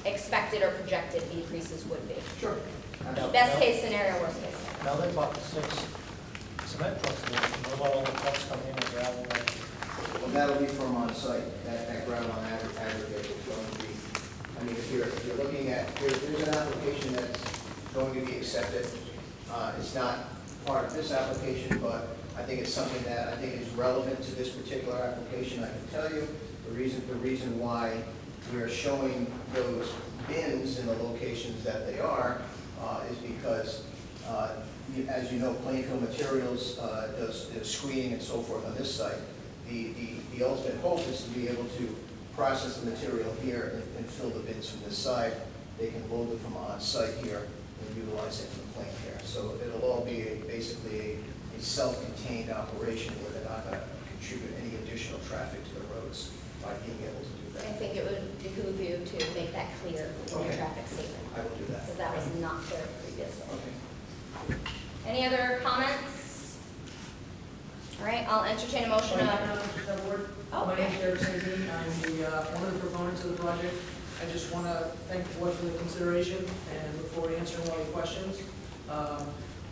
expected or projected decreases would be. Sure. Best case scenario, worst case scenario. Now they bought the 6 cement trucks, what about all the trucks coming in with gravel? Well, that'll be from on site. That gravel on aggregate is going to be, I mean, if you're looking at, there's an application that's going to be accepted. It's not part of this application, but I think it's something that I think is relevant to this particular application. I can tell you the reason why we're showing those bins in the locations that they are is because, as you know, Plainfield Materials does screening and so forth on this site. The ultimate hope is to be able to process the material here and fill the bins from this side. They can load it from on site here and utilize it in the plant here. So it'll all be basically a self-contained operation where they're not going to contribute any additional traffic to the roads by being able to do that. I think it would behoove you to make that clear in your traffic statement. I will do that. Because that was not clear previously. Okay. Any other comments? All right, I'll entertain a motion of... My name is Derek Santini. I'm one of the proponents of the project. I just want to thank the board for the consideration and look forward to answering all your questions.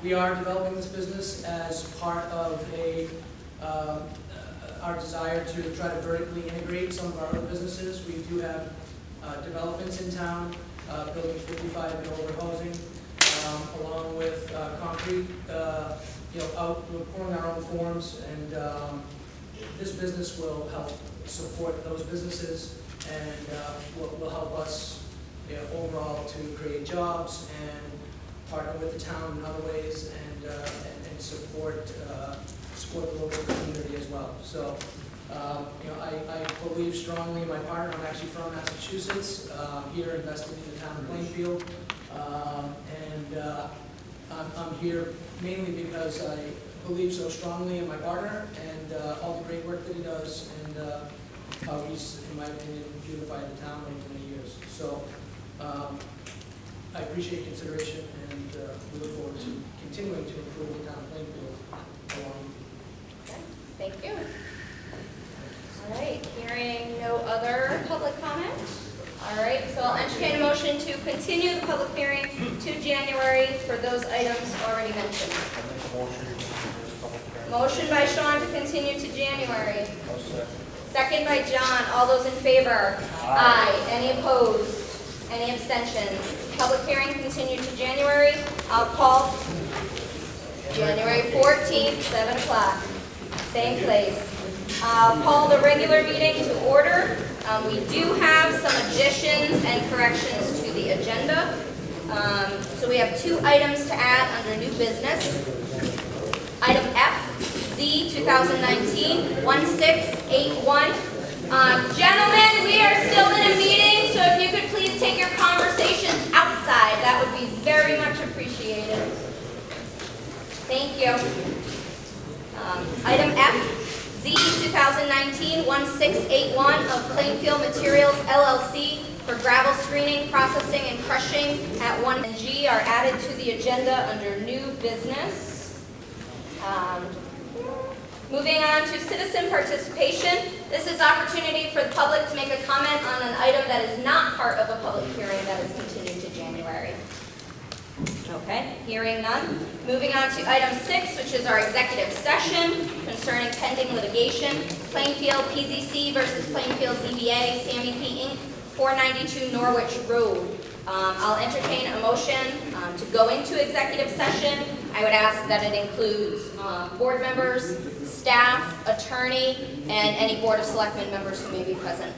We are developing this business as part of our desire to try to vertically integrate some of our other businesses. We do have developments in town, building 55 and over housing, along with concrete, we're pouring our own forms, and this business will help support those businesses and will help us overall to create jobs and partner with the town in other ways and support the local community as well. So, I believe strongly in my partner. I'm actually from Massachusetts, here investing in the town of Plainfield, and I'm here mainly because I believe so strongly in my partner and all the great work that he does and how he's, in my opinion, beautified the town over many years. So I appreciate consideration and we look forward to continuing to improve the town of Plainfield along. Okay, thank you. All right, hearing no other public comment. All right, so I'll entertain a motion to continue the public hearing to January for those items already mentioned. Motion by Sean to continue to January. Second by John. All those in favor? Aye. Any opposed? Any abstentions? Public hearing continued to January. I'll call January 14th, 7 o'clock. Same place. I'll call the regular meeting to order. We do have some additions and corrections to the agenda. So we have 2 items to add under new business. Item F, Z 2019-1681. Gentlemen, we are still in a meeting, so if you could please take your conversations outside, that would be very much appreciated. Thank you. Item F, Z 2019-1681 of Plainfield Materials, LLC for gravel screening, processing, and crushing at 1 and G are added to the agenda under new business. Moving on to citizen participation. This is opportunity for the public to make a comment on an item that is not part of a public hearing that is continued to January. Okay, hearing none. Moving on to item 6, which is our executive session concerning pending litigation. Plainfield PZC versus Plainfield ZBA, Sammy P. Inc., 492 Norwich Road. I'll entertain a motion to go into executive session. I would ask that it includes board members, staff, attorney, and any Board of Selectmen members who may be present.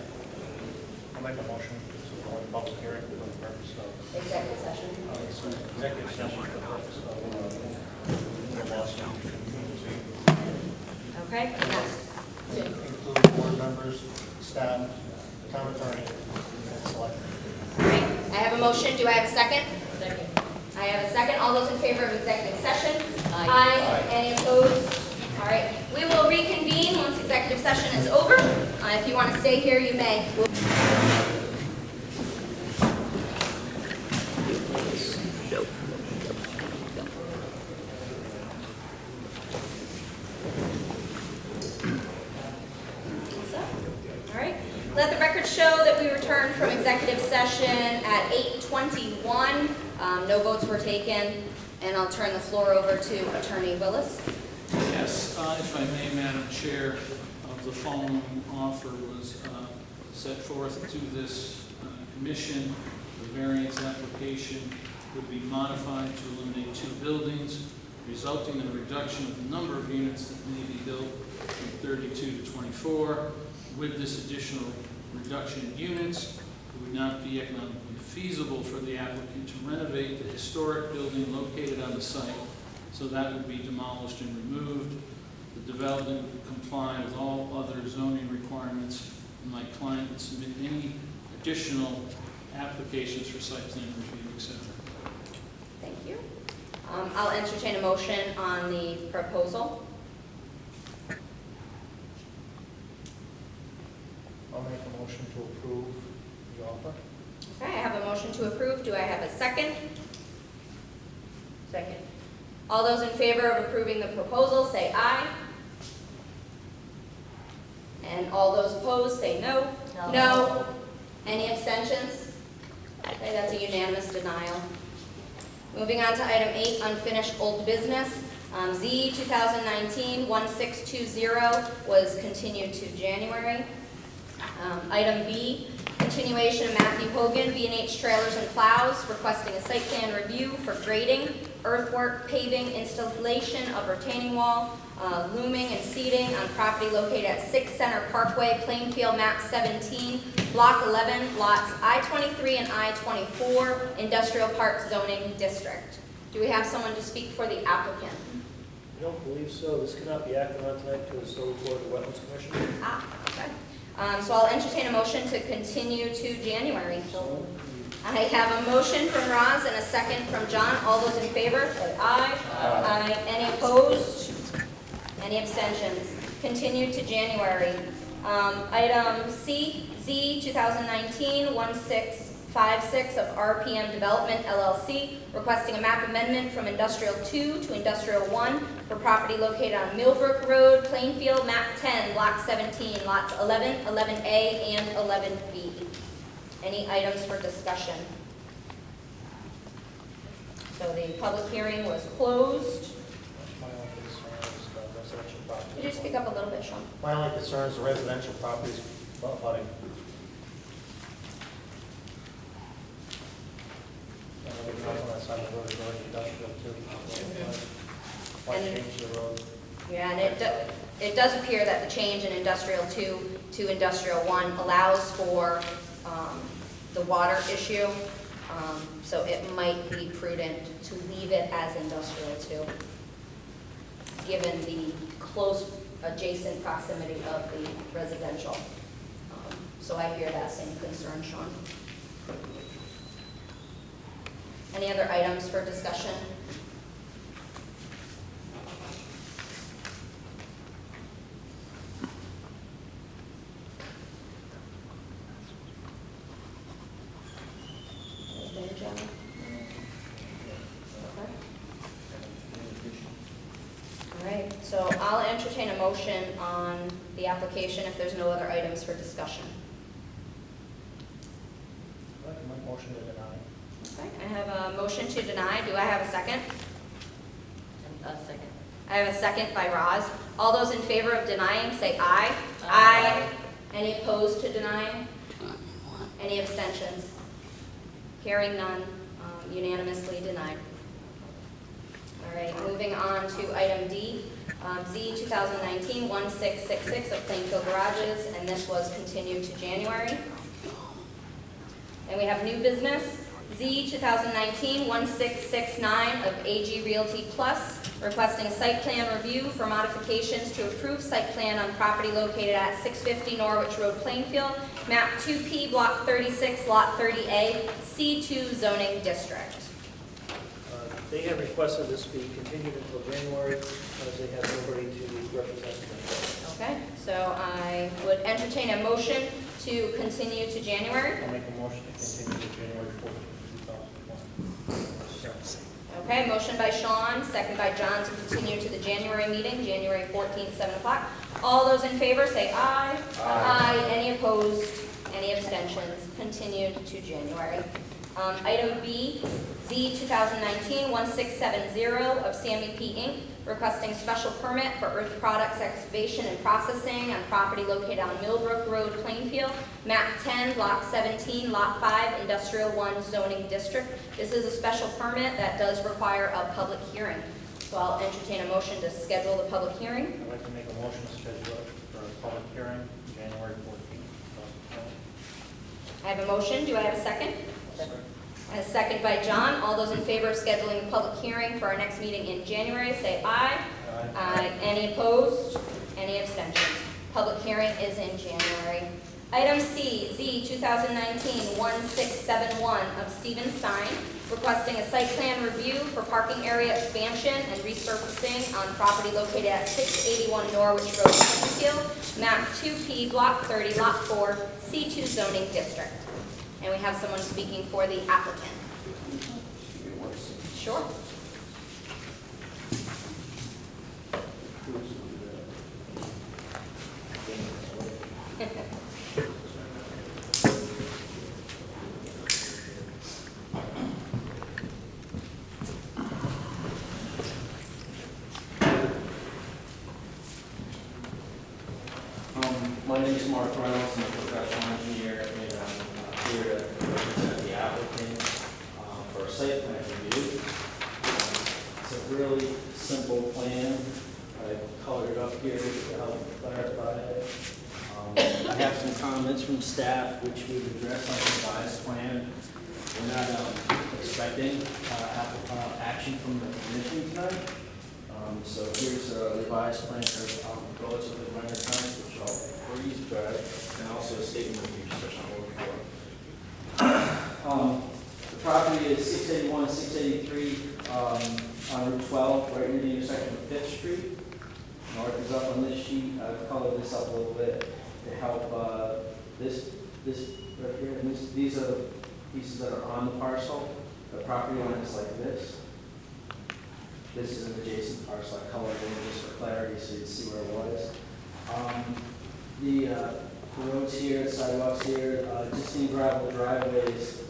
I'll make a motion to go in public hearing for the purpose of Executive session. executive session for the purpose of the lawsuit. Okay, next. Include board members, staff, town attorney, and selectmen. All right, I have a motion. Do I have a second? Second. I have a second. All those in favor of executive session? Aye. Any opposed? All right, we will reconvene once executive session is over. If you want to stay here, you may. All right. Let the record show that we returned from executive session at 8:21. No votes were taken, and I'll turn the floor over to Attorney Willis. Yes, if I may, Madam Chair, the following offer was set forth to this commission. The variance application would be modified to eliminate 2 buildings, resulting in a reduction of the number of units that may be built from 32 to 24. With this additional reduction in units, it would not be economically feasible for the applicant to renovate the historic building located on the site, so that would be demolished and removed. The development would comply with all other zoning requirements, and my client would submit any additional applications for site plan review, etc. Thank you. I'll entertain a motion on the proposal. I'll make a motion to approve the offer. Okay, I have a motion to approve. Do I have a second? Second. All those in favor of approving the proposal say aye. And all those opposed say no. No. Any abstentions? Okay, that's a unanimous denial. Moving on to item 8, unfinished old business. Z 2019-1620 was continued to January. Item B, continuation of Matthew Hogan, B&H Trailers and Plows, requesting a site plan review for grading, earthwork, paving, installation of retaining wall, looming and seeding on property located at 6 Center Parkway, Plainfield, map 17, block 11, lots I-23 and I-24, Industrial Park Zoning District. Do we have someone to speak for the applicant? I don't believe so. This cannot be acted on tonight because it's still before the Wetlands Commission. Okay. So I'll entertain a motion to continue to January. I have a motion from Roz and a second from John. All those in favor, say aye. Aye. Any opposed? Any abstentions? Continued to January. Item C, Z 2019-1656 of RPM Development LLC, requesting a map amendment from Industrial 2 to Industrial 1 for property located on Millbrook Road, Plainfield, map 10, block 17, lots 11, 11A, and 11B. Any items for discussion? So the public hearing was closed. My only concern is the residential property. Could you speak up a little bit, Sean? My only concern is the residential properties abutting. On that side of the road, going industrial too. Why And- change the road? Yeah, and it does appear that the change in Industrial 2 to Industrial 1 allows for the water issue, so it might be prudent to leave it as Industrial 2, given the close adjacent proximity of the residential. So I hear that same concern, Sean. Any other items for discussion? Anything, John? Okay. All right, so I'll entertain a motion on the application if there's no other items for discussion. I'd like to make a motion to deny. Okay, I have a motion to deny. Do I have a second? Second. I have a second by Roz. All those in favor of denying, say aye. Aye. Any opposed to denying? Any abstentions? Hearing none, unanimously denied. All right, moving on to item D, Z 2019-1666 of Plainfield Garages, and this was continued to January. And we have new business, Z 2019-1669 of AG Realty Plus, requesting a site plan review for modifications to approved site plan on property located at 650 Norwich Road, Plainfield, map 2P, block 36, lot 30A, C2 zoning district. They have requested this be continued until January, as they have nobody to represent them. Okay, so I would entertain a motion to continue to January. I'll make a motion to continue to January 14th, 2001. Okay, motion by Sean, second by John to continue to the January meeting, January 14th, 7 o'clock. All those in favor say aye. Aye. Any opposed? Any abstentions? Continued to January. Item B, Z 2019-1670 of Sammy P. Inc., requesting special permit for earth products excavation and processing on property located on Millbrook Road, Plainfield, map 10, block 17, lot 5, industrial 1 zoning district. This is a special permit that does require a public hearing. So I'll entertain a motion to schedule the public hearing. I'd like to make a motion to schedule it for a public hearing, January 14th, 2020. I have a motion. Do I have a second? A second by John. All those in favor of scheduling a public hearing for our next meeting in January, say aye. Aye. Any opposed? Any abstentions? Public hearing is in January. Item C, Z 2019-1671 of Stephen Stein, requesting a site plan review for parking area expansion and resurfacing on property located at 681 Norwich Road, Plainfield, map 2P, block 30, lot 4, C2 zoning district. And we have someone speaking for the applicant. Sure. My name is Mark Reynolds. I'm a professional engineer, and I'm here to represent the applicant for a site plan review. It's a really simple plan. I colored it up here to help clarify it. I have some comments from staff which we've addressed on the revised plan. We're not expecting action from the commission tonight. So here's a revised plan for relatively minor terms, which I'll breeze through, and also a statement of use that I'm looking for. The property is 681, 683 on Route 12, right near the intersection of 5th Street. North is up on this sheet. I've colored this up a little bit to help this right here. And these are the pieces that are on the parcel. The property line is like this. This is an adjacent parcel. I colored it in just for clarity so you'd see where it was. The roads here, the sidewalks here, existing gravel driveways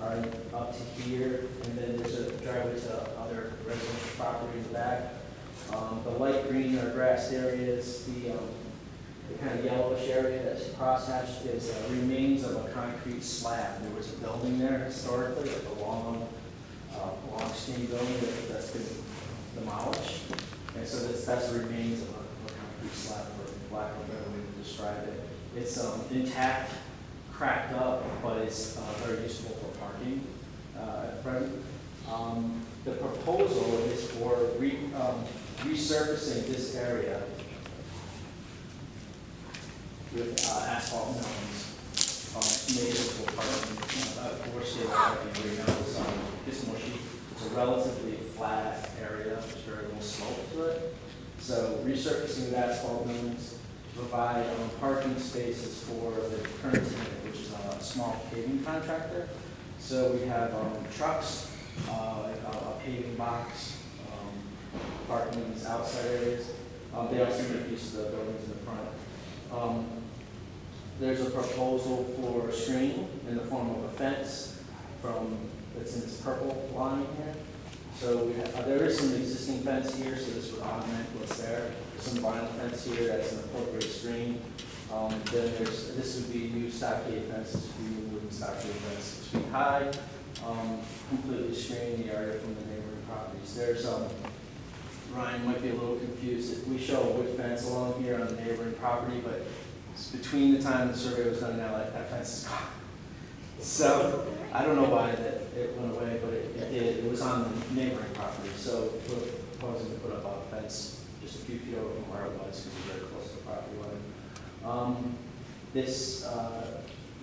are up to here, and then there's a driveway to other residential property in the back. The light green are grassed areas. The kind of yellowish area that's crosshatched is remains of a concrete slab. There was a building there historically, like a long skinny building that's been demolished, and so that's the remains of a concrete slab, for lack of a better way to describe it. It's intact, cracked up, but it's very useful for parking at present. The proposal is for resurfacing this area with asphalt millings, native to parking, four-stage parking area. This mushy. It's a relatively flat area. There's very little slope to it. So resurfacing with asphalt millings to provide parking spaces for the current tenant, which is a small paving contractor. So we have trucks, a paving box, parking in these outside areas. They also make use of the buildings in the front. There's a proposal for a screening in the form of a fence that's in this purple line here. So there is some existing fence here, so this would augment what's there. There's some vinyl fence here that's an appropriate screen. Then this would be new stockade fence. This would be a wooden stockade fence 6 feet high. completely screening the area from the neighboring properties. There's, Ryan might be a little confused. We show a wood fence along here on the neighboring property, but it's between the time the survey was done now, that fence is gone. So, I don't know why that it went away, but it did. It was on the neighboring property, so we're proposing to put up a fence just a few feet over from where it was, because it's very close to the property line. This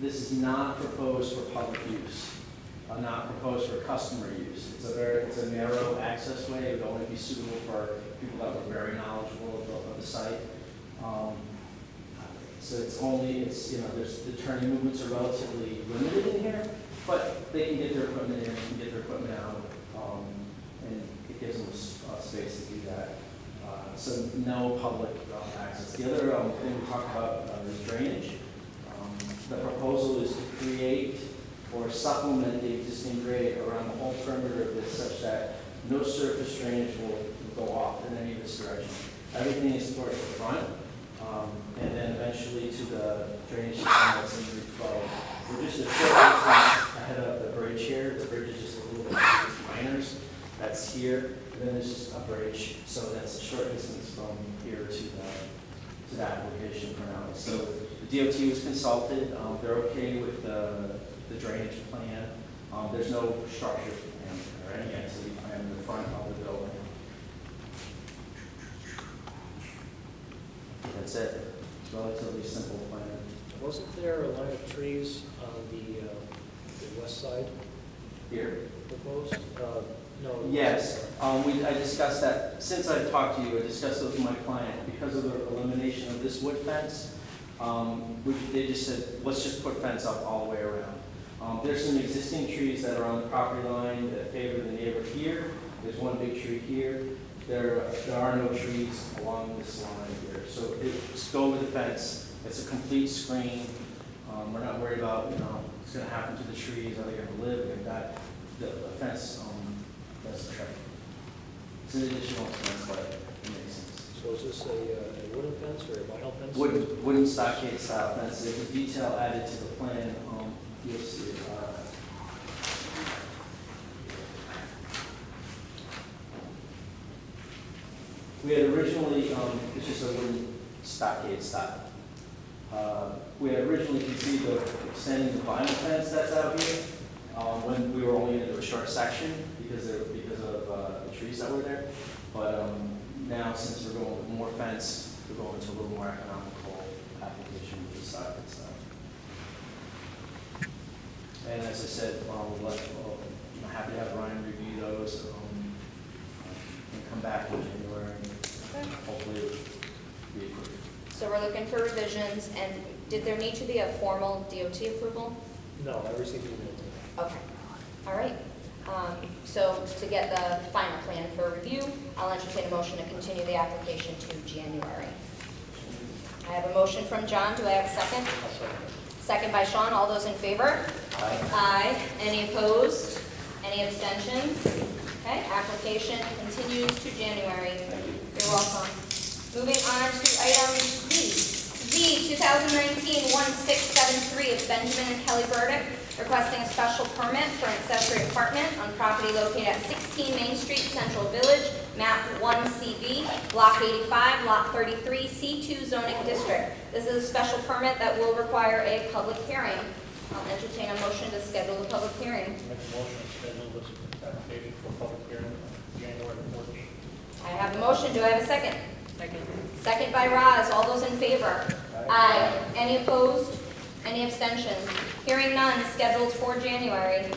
is not proposed for public use, not proposed for customer use. It's a narrow access way. It would only be suitable for people that were very knowledgeable of the site. So there's the turning movements are relatively limited in here, but they can get their equipment in, can get their equipment out, and it gives them space to do that. So no public access. The other thing we talked about is drainage. The proposal is to create or supplement the existing grade around the whole perimeter of this such that no surface drainage will go off in any of this direction. Everything is towards the front, and then eventually to the drainage system that's in Route 12. We're just a short distance ahead of the bridge here. The bridge is just a little bit minors. That's here. And then there's just a bridge, so that's a short distance from here to that location for now. So the DOT was consulted. They're okay with the drainage plan. There's no structure plan or any activity plan in the front of the building. That's it. It's a relatively simple plan. Wasn't there a line of trees on the west side Here? proposed? No. Yes, I discussed that, since I've talked to you, I discussed it with my client, because of the elimination of this wood fence, they just said, let's just put fence up all the way around. There's some existing trees that are on the property line that favor the neighbor here. There's one big tree here. There are no trees along this line here. So just go with the fence. It's a complete screen. We're not worried about, what's going to happen to the trees. Are they going to live? They've got the fence. That's the trick. It's an additional fence, but it makes sense. So is this a wooden fence or a vinyl fence? Wooden stockade style fence. There's a detail added to the plan. You'll see it. We had originally, it's just a wooden stockade style. We had originally conceived of extending the vinyl fence that's out here when we were only into a short section because of the trees that were there. But now, since we're going with more fence, we're going to a little more economical application with the stockade style. And as I said, I'm happy to have Ryan review those and come back in January. Okay. Hopefully it'll be approved. So we're looking for revisions, and did there need to be a formal DOT approval? No, I received the email. Okay, all right. So to get the final plan for review, I'll entertain a motion to continue the application to January. I have a motion from John. Do I have a second? Second by Sean. All those in favor? Aye. Aye. Any opposed? Any abstentions? Okay, application continues to January. You're welcome. Moving on to item Z, 2019-1673 of Benjamin and Kelly Burdick, requesting a special permit for an accessory apartment on property located at 16 Main Street, Central Village, map 1CB, block 85, lot 33, C2 zoning district. This is a special permit that will require a public hearing. I'll entertain a motion to schedule the public hearing. Make a motion to schedule this application for public hearing on January 14th. I have a motion. Do I have a second? Second. Second by Roz. All those in favor? Aye. Any opposed? Any abstentions? Hearing none, scheduled for January.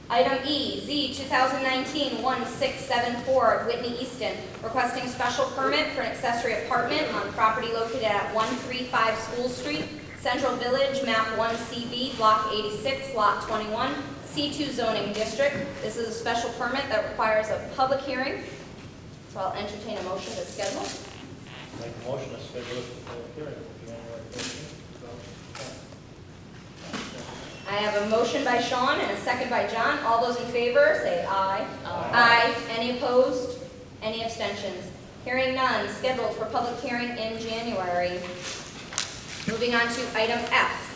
Item E, Z 2019-1674 of Whitney Easton, requesting special permit for an accessory apartment on property located at 135 School Street, Central Village, map 1CB, block 86, lot 21, C2 zoning district. This is a special permit that requires a public hearing. So I'll entertain a motion to schedule. Make a motion to schedule this for public hearing on January 14th. I have a motion by Sean and a second by John. All those in favor, say aye. Aye. Any opposed? Any abstentions? Hearing none, scheduled for public hearing in January. Moving on to item F.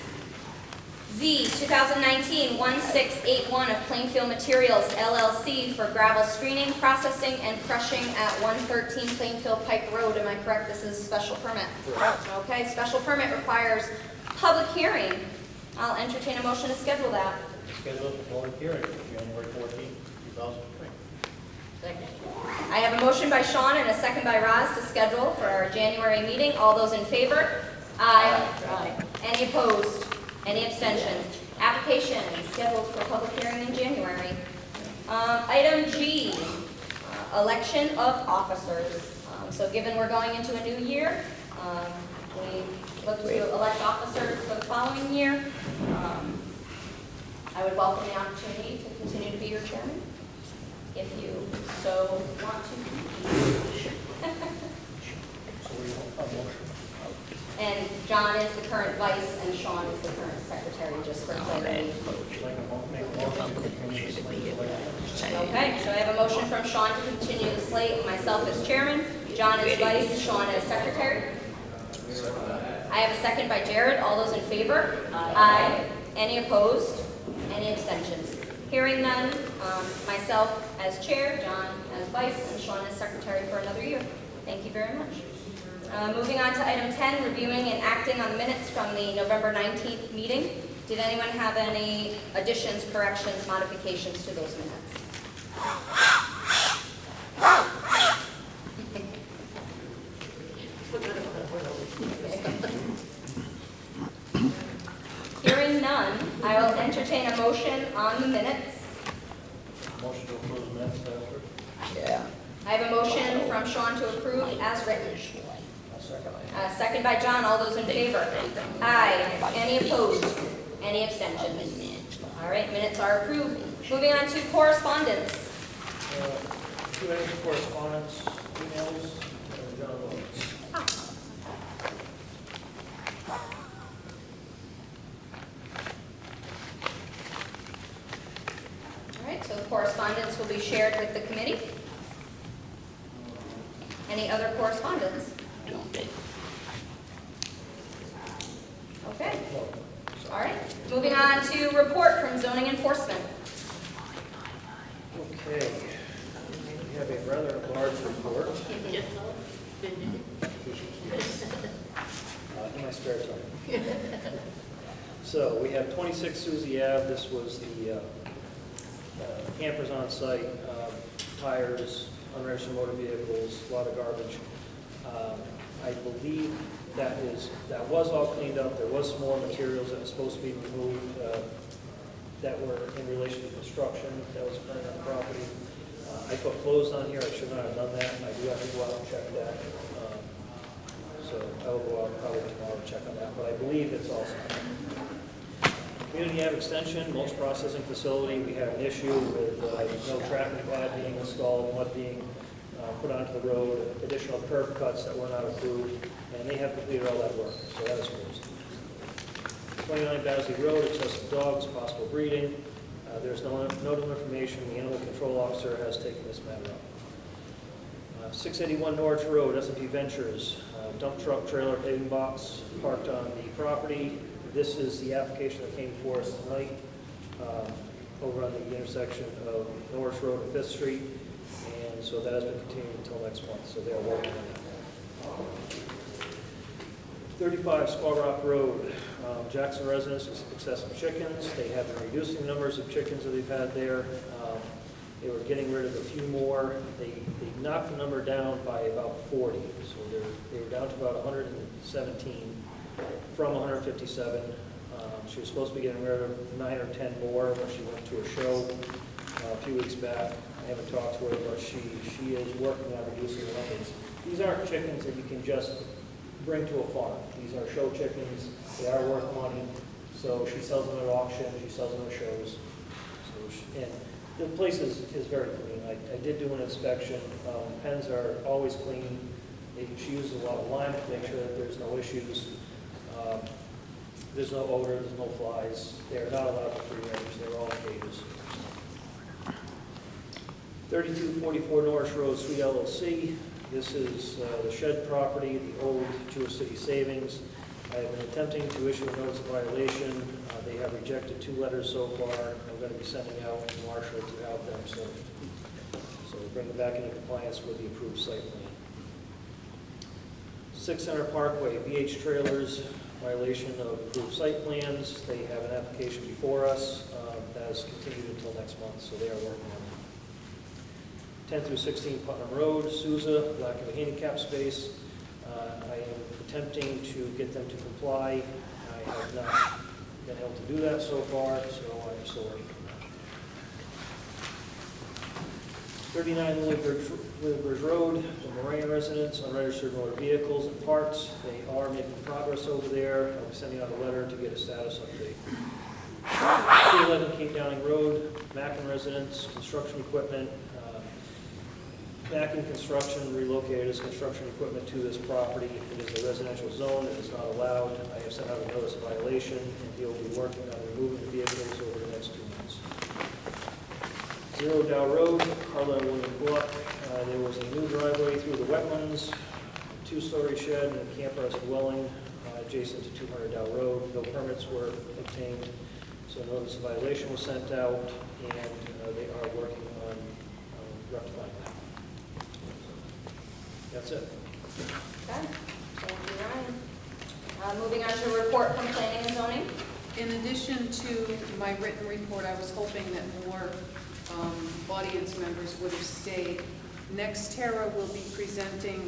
Z, 2019-1681 of Plainfield Materials LLC for gravel screening, processing, and crushing at 113 Plainfield Pike Road. Am I correct? This is a special permit. Okay, special permit requires public hearing. I'll entertain a motion to schedule that. Schedule the public hearing for January 14, 2020. Second. I have a motion by Sean and a second by Roz to schedule for our January meeting. All those in favor? Aye. Any opposed? Any abstentions? Application scheduled for public hearing in January. Item G, election of officers. So given we're going into a new year, we look to elect officers for the following year. I would welcome the opportunity to continue to be your chairman, if you so want to. And John is the current vice, and Sean is the current secretary, just for clarity. Okay, so I have a motion from Sean to continue the slate, myself as chairman, John as vice, Sean as secretary. I have a second by Jared. All those in favor? Aye. Any opposed? Any abstentions? Hearing none, myself as chair, John as vice, and Sean as secretary for another year. Thank you very much. Moving on to item 10, reviewing and acting on the minutes from the November 19th meeting. Did anyone have any additions, corrections, modifications to those minutes? Hearing none, I will entertain a motion on the minutes. Motion to approve the minutes, Pastor. Yeah. I have a motion from Sean to approve as written. Second by John. All those in favor? Aye. Any opposed? Any abstentions? All right, minutes are approved. Moving on to correspondence. Two items of correspondence, emails, John Lawrence. All right, so the correspondence will be shared with the committee. Any other correspondence? Okay. All right. Moving on to report from zoning enforcement. Okay. We have a rather large report. In my spare time. So we have 26 Suzie Ave. This was the campers on site, tires, unregistered motor vehicles, a lot of garbage. I believe that was all cleaned up. There was some more materials that was supposed to be removed that were in relation to construction that was occurring on the property. I put closed on here. I should not have done that. I do have to go out and check that. So I will go out probably tomorrow and check on that. But I believe it's all set. Community Ave Extension, mulch processing facility. We had an issue with no tracking pad being installed, mud being put onto the road, additional curb cuts that were not approved, and they have completed all that work, so that is closed. 29 Basley Road, excessive dogs, possible breeding. There's no information. The animal control officer has taken this matter up. 681 Norwich Road, S&P Ventures, dump truck, trailer, paving box parked on the property. This is the application that came before us tonight over on the intersection of Norwich Road and 5th Street. And so that has been continued until next month, so they are working on that. 35 Squaw Rock Road, Jackson residents with excessive chickens. They have been reducing the numbers of chickens that they've had there. They were getting rid of a few more. They knocked the number down by about 40, so they were down to about 117 from 157. She was supposed to be getting rid of 9 or 10 more when she went to a show a few weeks back. I haven't talked to her, but she is working on reducing the numbers. These aren't chickens that you can just bring to a farm. These are show chickens. They are worth money. So she sells them at auction. She sells them at shows. And the place is very clean. I did do an inspection. Pens are always clean. She uses a lot of lime to make sure that there's no issues. There's no odor. There's no flies. They're not allowed to free range. They're all in cages. 3244 Norris Road, Sweet LLC. This is the shed property, the old Jewish City Savings. I have been attempting to issue a notice of violation. They have rejected 2 letters so far. I'm going to be sending out to Marshall to have them served. So we'll bring them back into compliance with the approved site plan. 6 Center Parkway, BH Trailers, violation of approved site plans. They have an application before us that has continued until next month, so they are working on it. 10 through 16 Putnam Road, Souza, lack of a handicap space. I am attempting to get them to comply. I have not been able to do that so far, so I'm still working on that. 39 Lilliebridge Road, the Moran residents, unregistered motor vehicles and parts. They are making progress over there. I'll be sending out a letter to get a status update. 211 Cape Downing Road, Mackin residents, construction equipment. Mackin Construction relocated its construction equipment to this property. It is a residential zone. It is not allowed. I have sent out a notice of violation, and he will be working on removing the vehicles over the next 2 months. 0 Dow Road, Carlisle William Gluck. There was a new driveway through the wetlands, 2-story shed, and a camper as a dwelling adjacent to 200 Dow Road. No permits were obtained, so a notice of violation was sent out, and they are working on rectifying that. That's it. Okay, thank you, Ryan. Moving on to a report from planning and zoning. In addition to my written report, I was hoping that more audience members would have stayed. Nextera will be presenting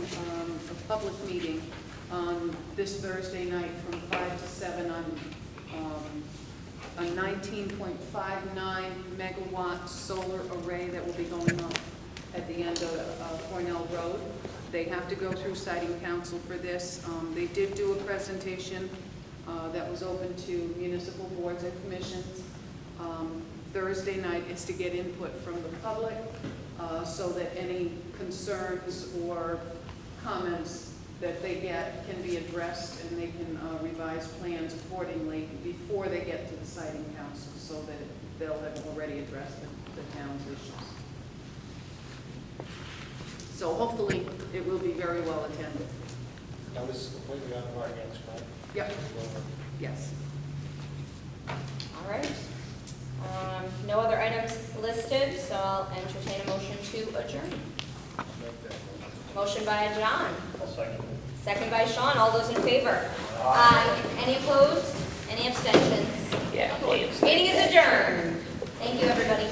a public meeting on this Thursday night from 5 to 7 on a 19.59 megawatt solar array that will be going up at the end of Cornell Road. They have to go through siting council for this. They did do a presentation that was open to municipal boards and commissions. Thursday night is to get input from the public so that any concerns or comments that they get can be addressed and they can revise plans accordingly before they get to the siting council so that they'll have already addressed the town's issues. So hopefully it will be very well attended. Now, this is completely out of our hands, correct? Yep. Yes. All right. No other items listed, so I'll entertain a motion to adjourn. Motion by John. Second by Sean. All those in favor? Aye. Any opposed? Any abstentions? Yeah, please. Meeting is adjourned. Thank you, everybody.